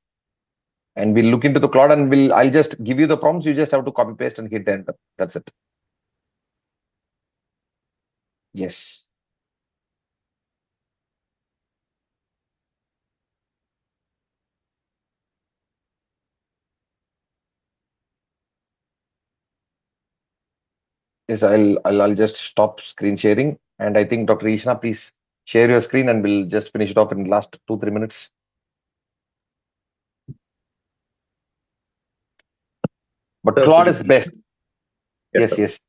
and we'll look into the Claude, and I'll just give you the prompts. You just have to copy paste and hit enter. That's it. Yes. Yes, I'll just stop screen sharing, and I think Dr. Ishana, please share your screen, and we'll just finish it off in the last 2-3 minutes. But Sir, Claude is best. Yes, Yes, sir. yes.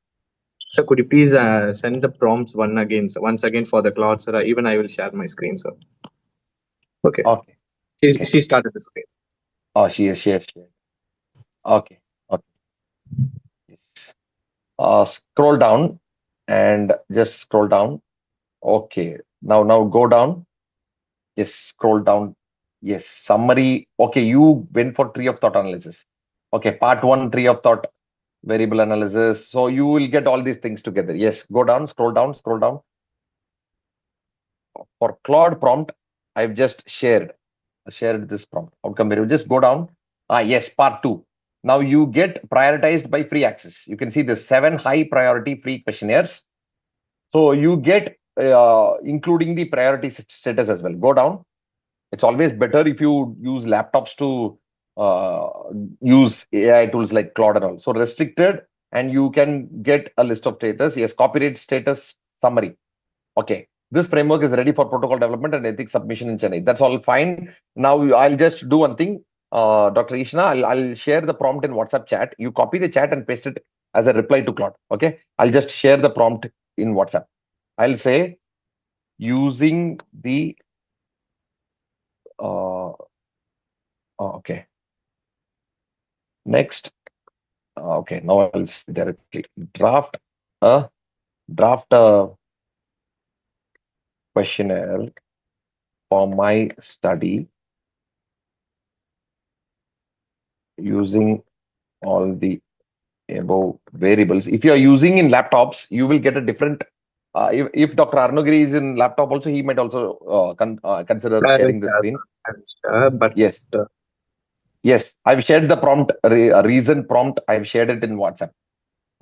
So could you please send the prompts once again for the Claude, sir? Even I will share my screen, sir. Okay. Okay. She started the screen. Oh, she has shared. Okay. Okay. Yes. Scroll down and just scroll down. Okay. Now go down. Yes, scroll down. Yes, summary. Okay, you went for tree of thought analysis. Okay, part 1, tree of thought, variable analysis. So you will get all these things together. Yes, go down, scroll down, scroll down. For Claude prompt, I've just shared this prompt. Outcome variable. Just go down. Yes, part 2. Now you get prioritized by free access. You can see the 7 high priority free questionnaires. So you get including the priority status as well. Go down. It's always better if you use laptops to uh, use AI tools like Claude and all. So restricted, and you can get a list of status. Yes, copyright status summary. Okay, this framework is ready for protocol development and ethics submission in Chennai. That's all fine. Now I'll just do one thing, Dr. Ishna. I'll share the prompt in WhatsApp chat. You copy the chat and paste it as a reply to Claude. Okay, I'll just share the prompt in WhatsApp. I'll say using the okay. Next, okay. Now I'll say directly draft a questionnaire for my study using all the above variables. If you are using in laptops, you will get a different. If Dr. Arnogiri is in laptop also, he might also consider sharing the screen. But Yes. Yes, I've shared the prompt, reason prompt. I've shared it in WhatsApp.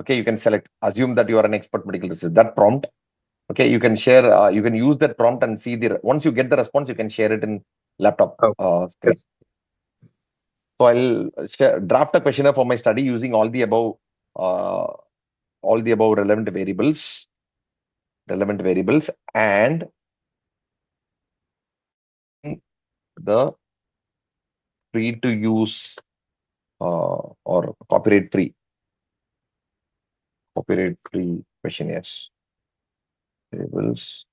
Okay, you can select. Assume that you are an expert medical research. That prompt. Okay, you can share. You can use that prompt and see the. Once you get the response, you can share it in laptop screen. Yes. So I'll draft a questionnaire for my study using all the above relevant variables, and the free to use or copyright free questionnaires variables,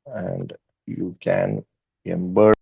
and you can embed.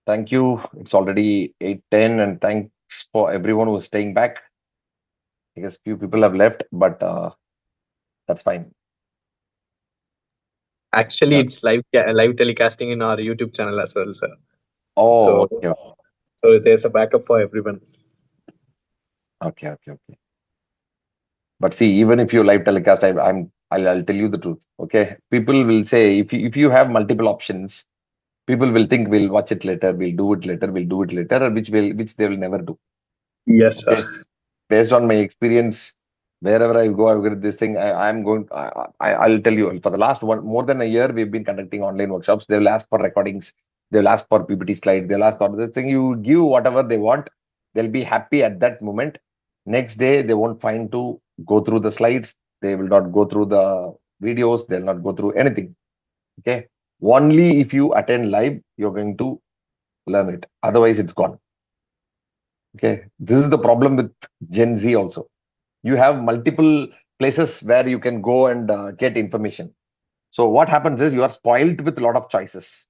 Thank you. It's already 8:10, and thanks for everyone who's staying back. I guess few people have left, but that's fine. Actually, it's live telecasting in our YouTube channel as well, sir. Oh, okay. So there's a backup for everyone. Okay. But see, even if you live telecast, I'll tell you the truth. Okay, people will say if you have multiple options, people will think we'll watch it later, we'll do it later, which they will never do. Yes, Okay, sir. based on my experience, wherever I go, I get this thing. I'll tell you, for the last more than a year, we've been conducting online workshops. They will ask for recordings, they'll ask for PPT slides, they'll ask for this thing. You give whatever they want, they'll be happy at that moment. Next day, they won't find to go through the slides. They will not go through the videos. They'll not go through anything. Okay, only if you attend live, you're going to learn it. Otherwise, it's gone. Okay, this is the problem with Gen Z also. You have multiple places where you can go and get information. So what happens is you are spoiled with a lot of choices.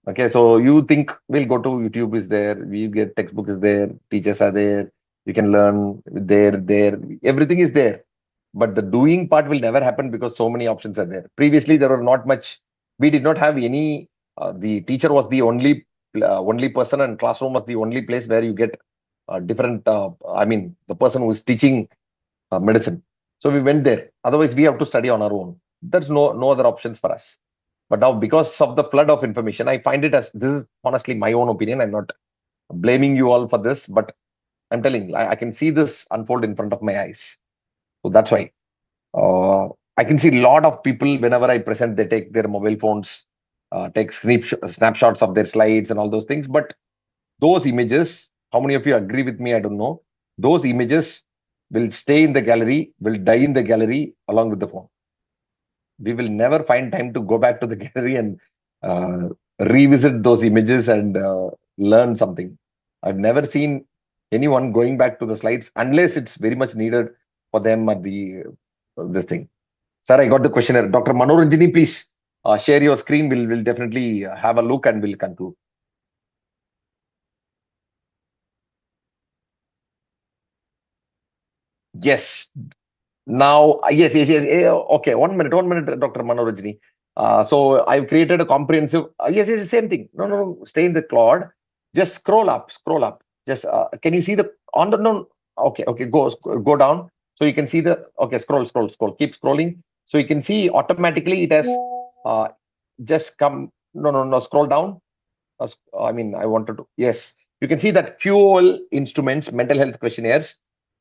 Okay, so you think we'll go to YouTube is there, we get textbook is there, teachers are there, you can learn there, everything is there. But the doing part will never happen because so many options are there. Previously, there were not much. We did not have any. The teacher was the only person, and classroom was the only place where you get different. I mean, the person who is teaching medicine. So we went there. Otherwise, we have to study on our own. There's no other options for us. But now, because of the flood of information, I find it as this is honestly my own opinion. I'm not blaming you all for this, but I'm telling you, I can see this unfold in front of my eyes. So that's why. Uh, I can see a lot of people whenever I present, they take their mobile phones, take snapshots of their slides and all those things. But those images, how many of you agree with me? I don't know. Those images will stay in the gallery, will die in the gallery along with the phone. We will never find time to go back to the gallery and revisit those images and learn something. I've never seen anyone going back to the slides unless it's very much needed for them at the this thing. Sir, I got the questionnaire. Dr. Manoranjani, please share your screen. We'll definitely have a look and we'll conclude. Yes. Now, yes. Okay, 1 minute, Dr. Manoranjani. So I've created a comprehensive. Yes, same thing. No. Stay in the Claude. Just scroll up. Just can you see the on the no? Okay. Go down. So you can see the okay. Scroll. Keep scrolling. So you can see automatically it has just come. No. Scroll down. I mean, I wanted to. Yes, you can see that fuel instruments, mental health questionnaires.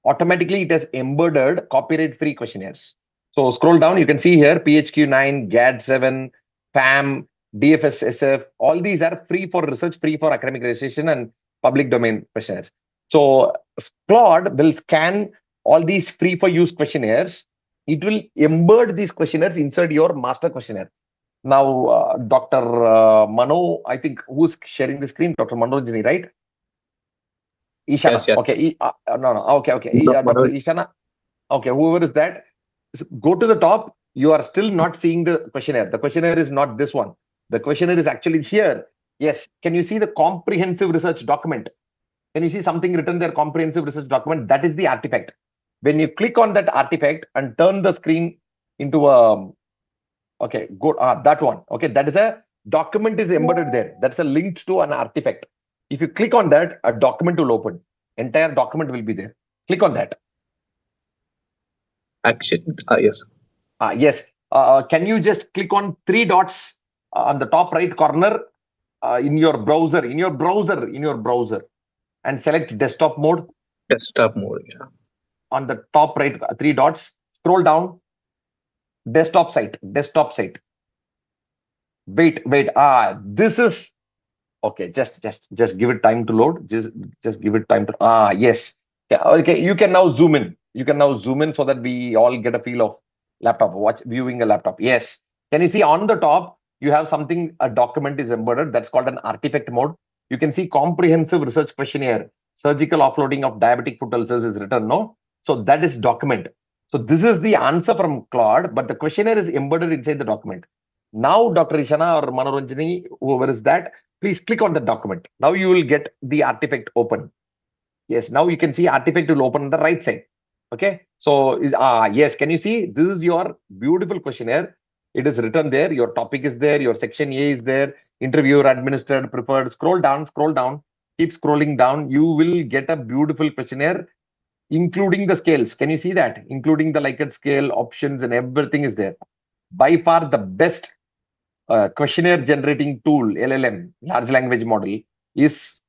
Automatically, it has embedded copyright-free questionnaires. So scroll down, you can see here PHQ-9, GAD-7, PAM, DFS-SF. All these are free for research, free for academic registration, and public domain questionnaires. So Claude will scan all these free for use questionnaires. It will embed these questionnaires inside your master questionnaire. Now, Dr. Mano, I think who's sharing the screen? Dr. Manoranjani, right? Ishana. Yes, yeah. Okay. No. Okay. Dr. Manoj. Ishana. Okay. Whoever is that, go to the top. You are still not seeing the questionnaire. The questionnaire is not this one. The questionnaire is actually here. Yes. Can you see the comprehensive research document? Can you see something written there? Comprehensive research document. That is the artifact. When you click on that artifact and turn the screen into a okay, good. That one. Okay, that is a document is embedded there. That's a linked to an artifact. If you click on that, a document will open. Entire document will be there. Click on that. Action. Yes. Yes. Can you just click on 3 dots on the top right corner in your browser, and select desktop mode. Desktop mode. Yeah. On the top right, 3 dots. Scroll down. Desktop site. Wait. This is okay. Just give it time to load. Just give it time to. Yes. Yeah, okay. You can now zoom in. So that we all get a feel of laptop. Viewing a laptop. Yes. Can you see on the top? You have something. A document is embedded. That's called an artifact mode. You can see comprehensive research questionnaire. Surgical offloading of diabetic foot ulcers is written. No. So that is document. So this is the answer from Claude, but the questionnaire is embedded inside the document. Now, Dr. Ishana or Manoranjani, whoever is that, please click on the document. Now you will get the artifact open. Yes, now you can see artifact will open on the right side. Okay, so yes, can you see? This is your beautiful questionnaire. It is written there. Your topic is there. Your section A is there. Interviewer, administered, preferred. Scroll down. Keep scrolling down. You will get a beautiful questionnaire, including the scales. Can you see that? Including the Likert scale, options, and everything is there. By far the best questionnaire generating tool, LLM, large language model, is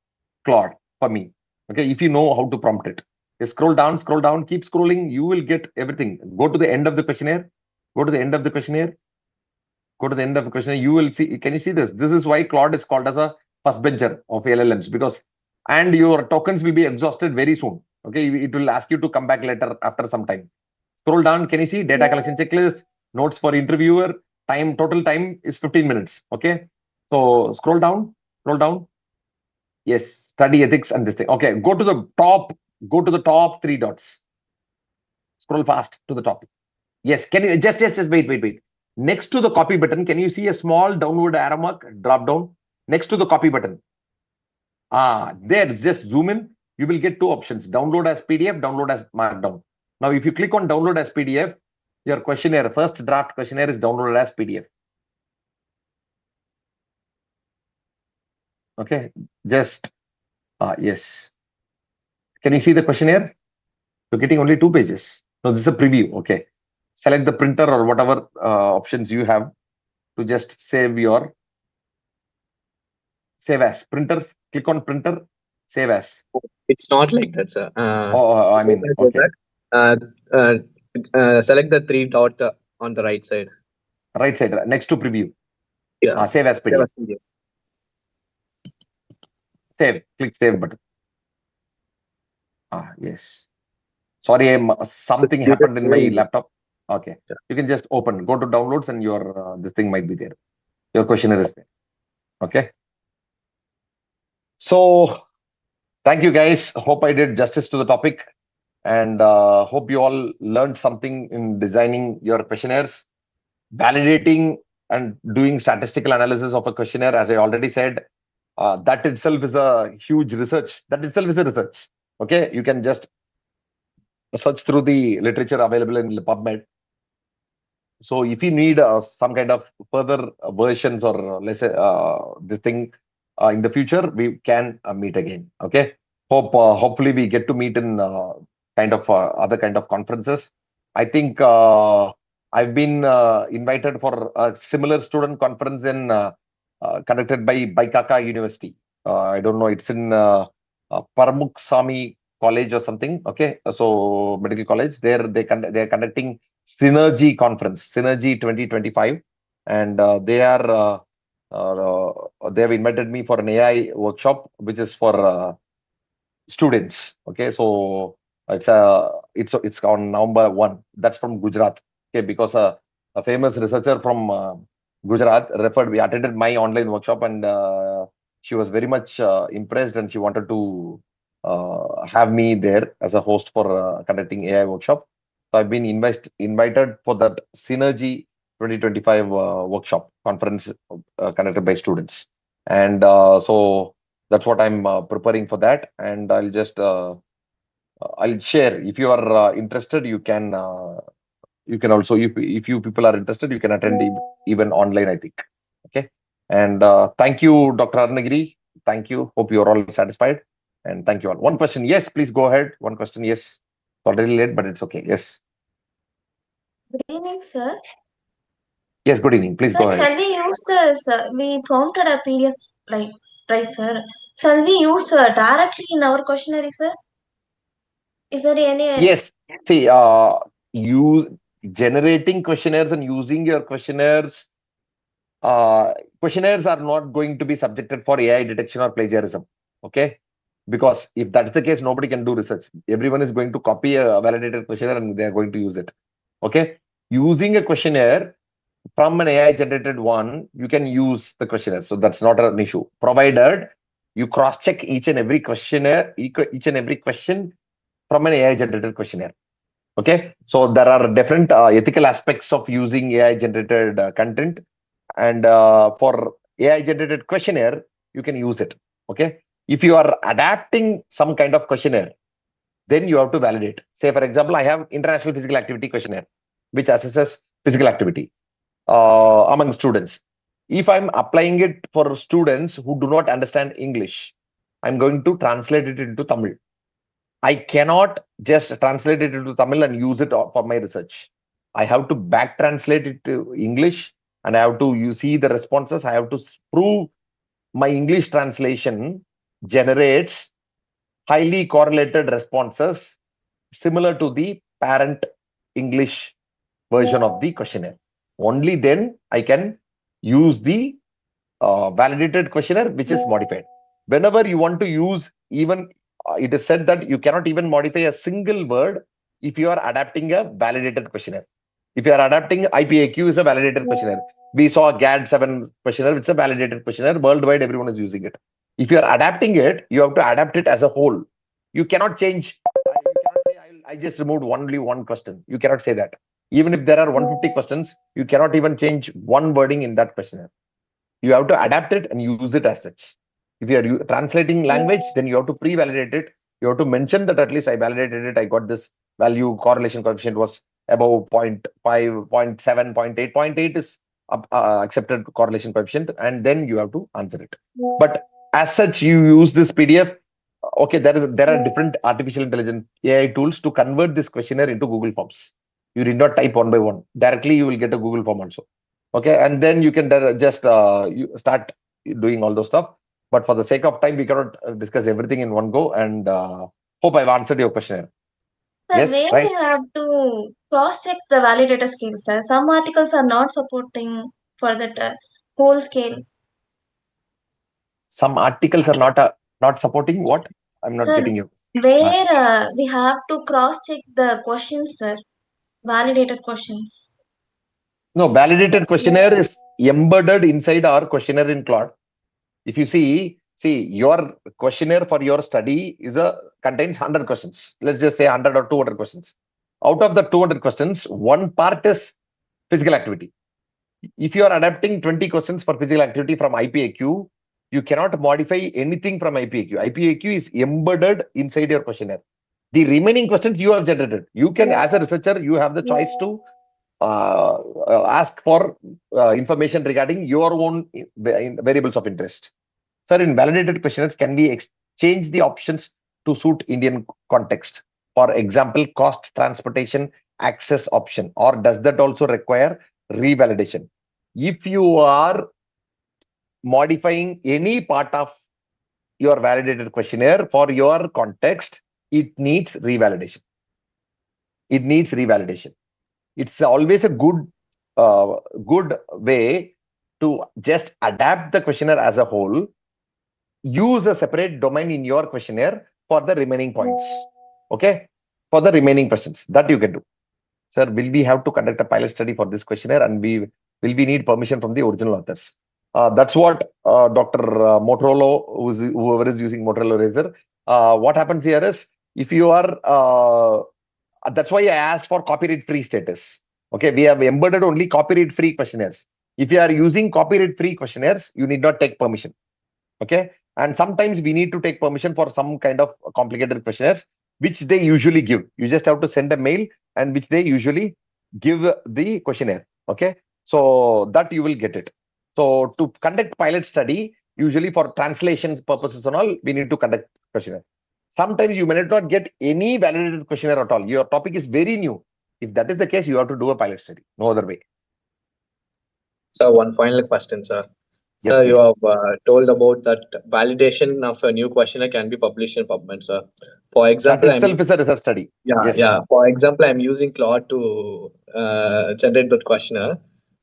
Claude for me. Okay, if you know how to prompt it. Scroll down, keep scrolling, you will get everything. Go to the end of the questionnaire. You will see, can you see this? This is why Claude is called as a first bencher of LLMs, because, and your tokens will be exhausted very soon. Okay, it will ask you to come back later after some time. Scroll down, can you see data collection checklist, notes for interviewer, total time is 15 minutes. Okay, so scroll down. Yes, study ethics and this thing. Okay, go to the top. Go to the top 3 dots. Scroll fast to the top. Yes, can you just wait. Next to the copy button, can you see a small downward arrow mark drop down next to the copy button? There, just zoom in. You will get 2 options: download as PDF, download as Markdown. Now, if you click on download as PDF, your questionnaire, first draft questionnaire, is downloaded as PDF. Okay, just yes. Can you see the questionnaire? You're getting only 2 pages. No, this is a preview. Okay, select the printer or whatever options you have to just save as printer. Click on printer, save as. It's not like that, sir. I mean, okay. Select the 3 dot on the right side. Right side, next to preview. Yeah. Save as PDF. Save. Click save button. Yes. Sorry, something happened in my laptop. Okay. Yeah. You can just open. Go to downloads and your this thing might be there. Your questionnaire is there. Okay. So, thank you guys. Hope I did justice to the topic, and hope you all learned something in designing your questionnaires, validating and doing statistical analysis of a questionnaire. As I already said, that itself is a huge research. That itself is a research. Okay, you can just search through the literature available in PubMed. So if you need some kind of further versions or let's say this thing in the future, we can meet again. Okay. Hopefully we get to meet in kind of other kind of conferences. I think I've been invited for a similar student conference in conducted by Baikaka University. I don't know. It's in Paramukh Sami College or something. Okay. So medical college. They're conducting Synergy conference, Synergy 2025, and they have invited me for an AI workshop, which is for students. Okay, so it's on November 1. That's from Gujarat. Okay, because a famous researcher from Gujarat referred. We attended my online workshop, and she was very much impressed, and she wanted to have me there as a host for conducting AI workshop. So I've been invited for that Synergy 2025 workshop conference conducted by students, and so that's what I'm preparing for that. And I'll just I'll share. If you are interested, you can also, if you people are interested, you can attend even online, I think. Okay. And thank you, Dr. Arnagiri. Thank you. Hope you are all satisfied. And thank you all. One question. Yes, please go ahead. One question. Yes. It's already late, but it's okay. Yes. Good evening, sir. Yes, good evening. Please go ahead. Shall we use this? We prompted a PDF, like, right, sir? Shall we use directly in our questionnaire, sir? Is there any? Yes. See, generating questionnaires and using your questionnaires. Questionnaires are not going to be subjected for AI detection or plagiarism. Okay. Because if that's the case, nobody can do research. Everyone is going to copy a validated questionnaire and they are going to use it. Okay. Using a questionnaire from an AI generated one, you can use the questionnaire. So that's not an issue, provided you cross check each and every questionnaire, each and every question from an AI generated questionnaire. Okay. So there are different ethical aspects of using AI generated content. And for AI generated questionnaire, you can use it. Okay. If you are adapting some kind of questionnaire, then you have to validate. Say, for example, I have International Physical Activity Questionnaire, which assesses physical activity among students. If I'm applying it for students who do not understand English, I'm going to translate it into Tamil. I cannot just translate it into Tamil and use it for my research. I have to back translate it to English, and I have to see the responses. I have to prove my English translation generates highly correlated responses similar to the parent English version of the questionnaire. Only then I can use the validated questionnaire, which is modified. Whenever you want to use, even it is said that you cannot even modify a single word if you are adapting a validated questionnaire. If you are adapting IPAQ is a validated questionnaire. We saw GAD7 questionnaire, it's a validated questionnaire. Worldwide, everyone is using it. If you are adapting it, you have to adapt it as a whole. You cannot change. You cannot say, I just removed only one question. You cannot say that. Even if there are 150 questions, you cannot even change one wording in that questionnaire. You have to adapt it and use it as such. If you are translating language, then you have to pre-validate it. You have to mention that at least I validated it. I got this value. Correlation coefficient was above 0.5, 0.7, 0.8. 0.8 is accepted correlation coefficient, and then you have to answer it. But as such, you use this PDF. Okay, there are different artificial intelligence AI tools to convert this questionnaire into Google Forms. You did not type one by one. Directly, you will get a Google form also. Okay, and then you can just you start doing all those stuff. But for the sake of time, we cannot discuss everything in one go. And hope I've answered your questionnaire. Sir, Yes, where right. we have to cross-check the validator scale, sir. Some articles are not supporting for that whole scale. Some articles are not supporting what? I'm not Sir, getting you. where we have to cross-check the questions, sir. Validated questions. No, validated questionnaire is embedded inside our questionnaire in Claude. If you see your questionnaire for your study contains 100 questions. Let's just say 100 or 200 questions. Out of the 200 questions, one part is physical activity. If you are adapting 20 questions for physical activity from IPAQ, you cannot modify anything from IPAQ. IPAQ is embedded inside your questionnaire. The remaining questions you have generated. You can, as a researcher, you have the choice to ask for information regarding your own variables of interest. Sir, in validated questionnaires, can we exchange the options to suit Indian context? For example, cost, transportation, access option, or does that also require revalidation? If you are modifying any part of your validated questionnaire for your context, it needs revalidation. It needs revalidation. It's always a good way to just adapt the questionnaire as a whole. Use a separate domain in your questionnaire for the remaining points. Okay, for the remaining questions that you can do. Sir, will we have to conduct a pilot study for this questionnaire, and will we need permission from the original authors? That's what Dr. Motorola, whoever is using Motorola Razr, what happens here is, if you are that's why I asked for copyright-free status. Okay, we have embedded only copyright-free questionnaires. If you are using copyright-free questionnaires, you need not take permission. Okay, and sometimes we need to take permission for some kind of complicated questionnaires, which they usually give. You just have to send a mail, and which they usually give the questionnaire. Okay, so that you will get it. So to conduct pilot study, usually for translations purposes and all, we need to conduct questionnaire. Sometimes you may not get any validated questionnaire at all. Your topic is very new. If that is the case, you have to do a pilot study. No other way. So one final question, sir. Yes, Sir, you please. have told about that validation of a new questionnaire can be published in PubMed, sir. For example, That itself is a research study. yeah, Yes. yeah. For example, I'm using Claude to generate that questionnaire.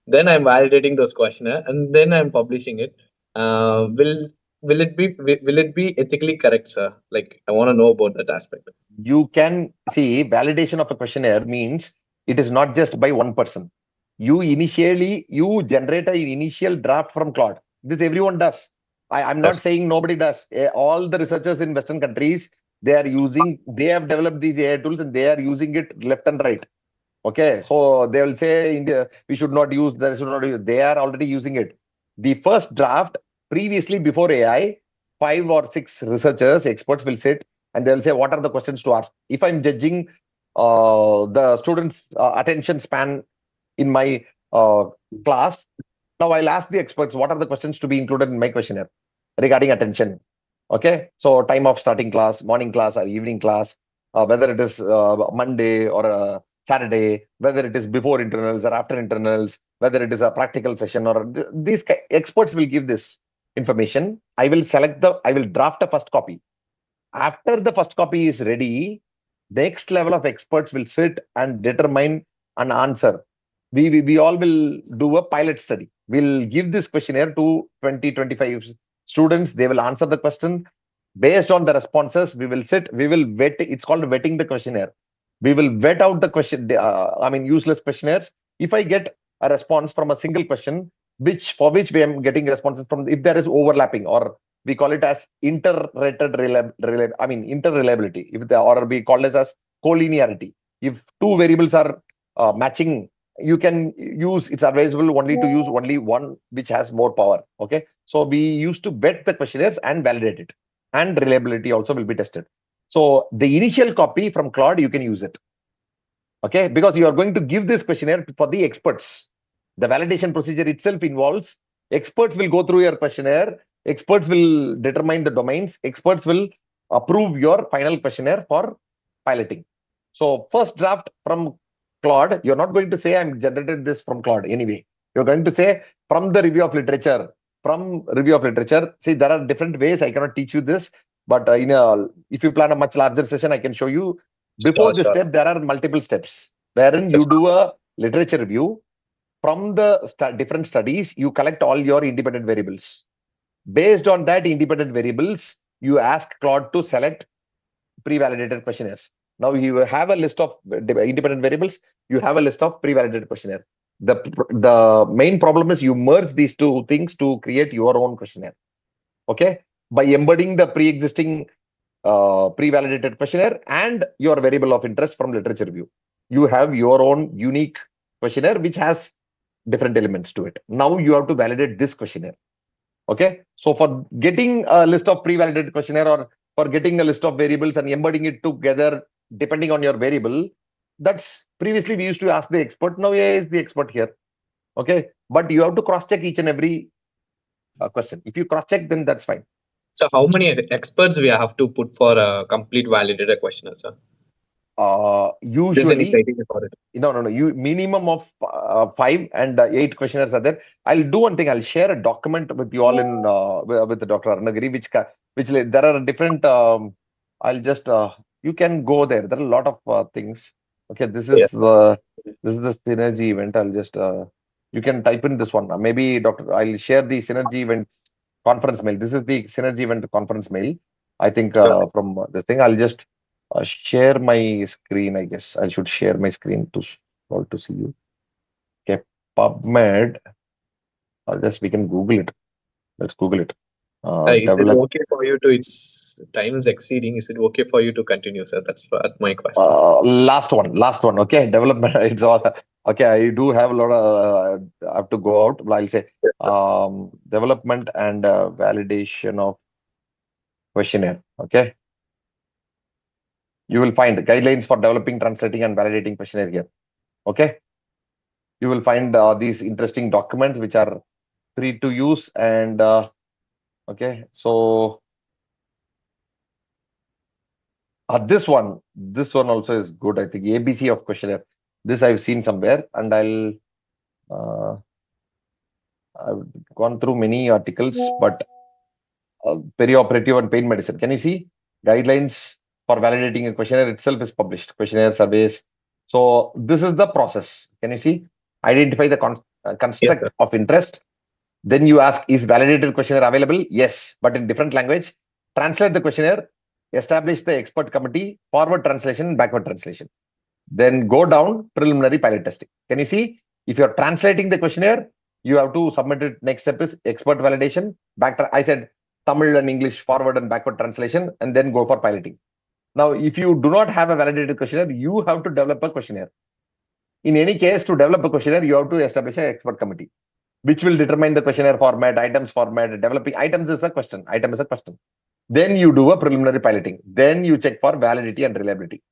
Then I'm validating those questionnaire, and then I'm publishing it. Will it be ethically correct, sir? Like, I want to know about that aspect. You can see validation of a questionnaire means it is not just by one person. You generate an initial draft from Claude. This everyone does. I'm not saying nobody does. All the researchers in Western countries, they have developed these AI tools, and they are using it left and right. Okay, so they will say India, we should not use, they are already using it. The first draft, previously before AI, 5 or 6 researchers, experts will sit, and they'll say, what are the questions to ask? If I'm judging the students' attention span in my class, now I'll ask the experts, what are the questions to be included in my questionnaire regarding attention? Okay, so time of starting class, morning class or evening class, whether it is Monday or Saturday, whether it is before internals or after internals, whether it is a practical session, or these experts will give this information. I will draft a first copy. After the first copy is ready, next level of experts will sit and determine an answer. We all will do a pilot study. We'll give this questionnaire to 20-25 students. They will answer the question. Based on the responses, we will vet. It's called vetting the questionnaire. We will vet out the question, useless questionnaires. If I get a response from a single question, for which we am getting responses from, if there is overlapping or we call it as interreliability. Or we call this as collinearity. If two variables are matching, you can use, it's advisable only to use only one which has more power. Okay, so we used to vet the questionnaires and validate it, and reliability also will be tested. So the initial copy from Claude, you can use it. Okay, because you are going to give this questionnaire for the experts. The validation procedure itself involves experts will go through your questionnaire, experts will determine the domains, experts will approve your final questionnaire for piloting. So first draft from Claude, you're not going to say I'm generated this from Claude anyway. You're going to say from the review of literature. See, there are different ways. I cannot teach you this, but if you plan a much larger session, I can show you. Before this step, there are multiple steps wherein you do a literature review. From the different studies, you collect all your independent variables. Based on that independent variables, you ask Claude to select pre-validated questionnaires. Now you have a list of independent variables, you have a list of pre-validated questionnaire. The main problem is you merge these two things to create your own questionnaire. Okay, by embedding the pre-existing pre-validated questionnaire and your variable of interest from literature review, you have your own unique questionnaire which has different elements to it. Now you have to validate this questionnaire. Okay, so for getting a list of pre-validated questionnaire, or for getting a list of variables and embedding it together depending on your variable, that's previously we used to ask the expert. Now AI is the expert here. Okay, but you have to cross-check each and every question. If you cross-check, then that's fine. So how many experts we have to put for a complete validated questionnaire, sir? Usually, no. You minimum of 5 and 8 questionnaires are there. I'll do one thing. I'll share a document with you all in with Dr. Arunagiri, which there are different. I'll just you can go there. There are a lot of things. Okay, this is the synergy event. I'll just you can type in this one. Maybe I'll share the synergy event conference mail. This is the synergy event conference mail. I think from this thing, I'll just share my screen. I guess I should share my screen to see you. Okay, PubMed. We can Google it. Let's Google it. Is it okay for you to? Its time is exceeding. Is it okay for you to continue, sir? That's my question. Last one. Okay, development. It's all okay. I do have a lot of. I have to go out. I'll say development and validation of questionnaire. Okay. You will find guidelines for developing, translating, and validating questionnaire here. Okay. You will find these interesting documents which are free to use. And okay, so this one also is good. I think ABC of questionnaire. This I've seen somewhere, and I've gone through many articles, but perioperative and pain medicine. Can you see guidelines for validating a questionnaire itself is published? Questionnaire surveys. So this is the process. Can you see? Identify the construct of interest. Then you ask, is validated questionnaire available? Yes, but in different language. Translate the questionnaire. Establish the expert committee. Forward translation, backward translation. Then go down, preliminary pilot testing. Can you see? If you're translating the questionnaire, you have to submit it. Next step is expert validation. I said Tamil and English forward and backward translation, and then go for piloting. Now, if you do not have a validated questionnaire, you have to develop a questionnaire. In any case, to develop a questionnaire, you have to establish an expert committee, which will determine the questionnaire format, items format. Developing items is a question. Item is a question. Then you do a preliminary piloting. Then you check for validity and reliability.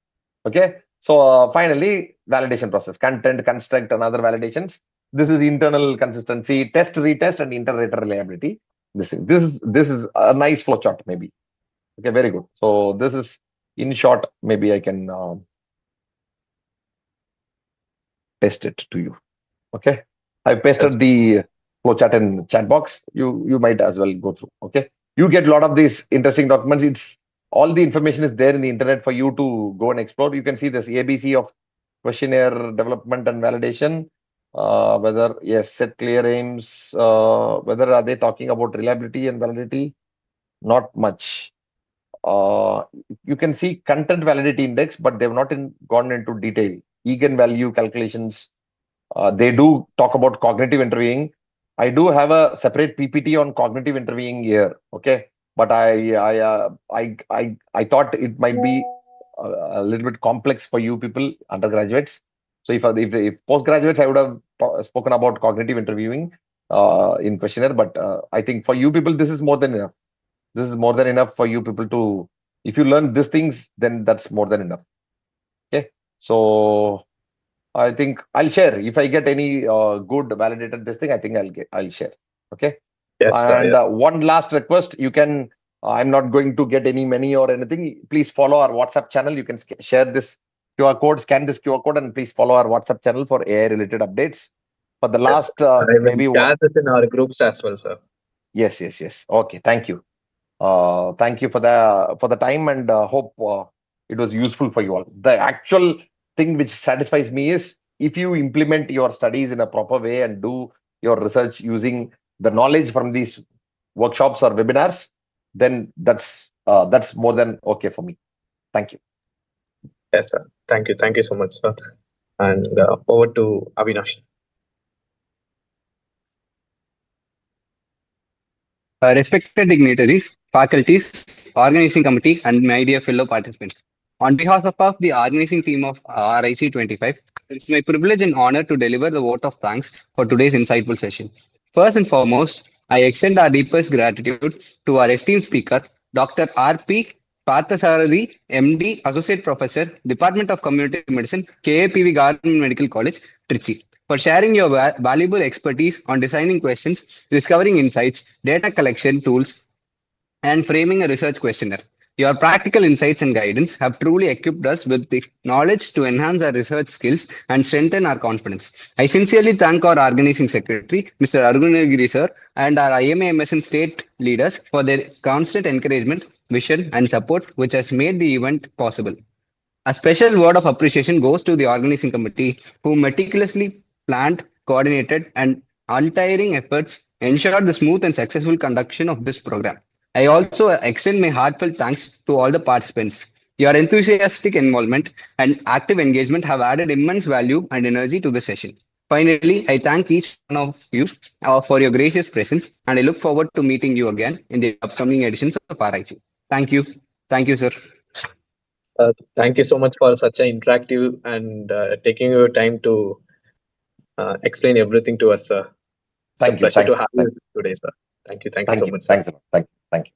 Okay. So finally, validation process, content, construct, and other validations. This is internal consistency, test, retest, and inter-rater reliability. This is a nice flowchart, maybe. Okay, very good. So this is in short. Maybe I can paste it to you. Okay, I pasted the flowchart in chat box. You might as well go through. Okay, you get a lot of these interesting documents. It's all the information is there in the internet for you to go and explore. You can see this ABC of questionnaire development and validation. Whether yes, set clear aims. Whether are they talking about reliability and validity? Not much. You can see content validity index, but they've not gone into detail. Eigenvalue calculations. They do talk about cognitive interviewing. I do have a separate PPT on cognitive interviewing here. Okay, but I thought it might be a little bit complex for you people, undergraduates. So if postgraduates, I would have spoken about cognitive interviewing in questionnaire. But I think for you people, this is more than enough. This is more than enough for you people to. If you learn these things, then that's more than enough. Okay. So I think I'll share if I get any good validated this thing. I think I'll share. Okay. Yes, sir. And Yeah. one last request, you can. I'm not going to get any money or anything. Please follow our WhatsApp channel. You can share this QR code, scan this QR code, and please follow our WhatsApp channel for AI related updates. For the Yes, last sir. I will maybe share this in our groups as well, sir. yes. Okay, thank you. Thank you for the time, and hope it was useful for you all. The actual thing which satisfies me is if you implement your studies in a proper way and do your research using the knowledge from these workshops or webinars, then that's more than okay for me. Thank you. Yes, sir. Thank you. Thank you so much, sir. And over to Avinash. Respected dignitaries, faculties, organizing committee, and my dear fellow participants. On behalf of the organizing team of RIC'25, it's my privilege and honor to deliver the vote of thanks for today's insightful session. First and foremost, I extend our deepest gratitude to our esteemed speaker, Dr. R.P. Parthasarathi, MD, Associate Professor, Department of Community Medicine, KAPV Government Medical College, Trichy, for sharing your valuable expertise on designing questions, discovering insights, data collection tools, and framing a research questionnaire. Your practical insights and guidance have truly equipped us with the knowledge to enhance our research skills and strengthen our confidence. I sincerely thank our organizing secretary, Mr. Argunagiri sir, and our IMA-MSN state leaders for their constant encouragement, vision, and support, which has made the event possible. A special word of appreciation goes to the organizing committee who meticulously planned, coordinated, and untiring efforts ensured the smooth and successful conduction of this program. I also extend my heartfelt thanks to all the participants. Your enthusiastic involvement and active engagement have added immense value and energy to the session. Finally, I thank each one of you for your gracious presence, and I look forward to meeting you again in the upcoming editions of RIC. Thank you. Thank you, sir. Thank you so much for such an interactive and taking your time to explain everything to us, sir. It's a pleasure to have you today, sir. Thank you. Thank you so much, sir. Thanks a lot. Thank you.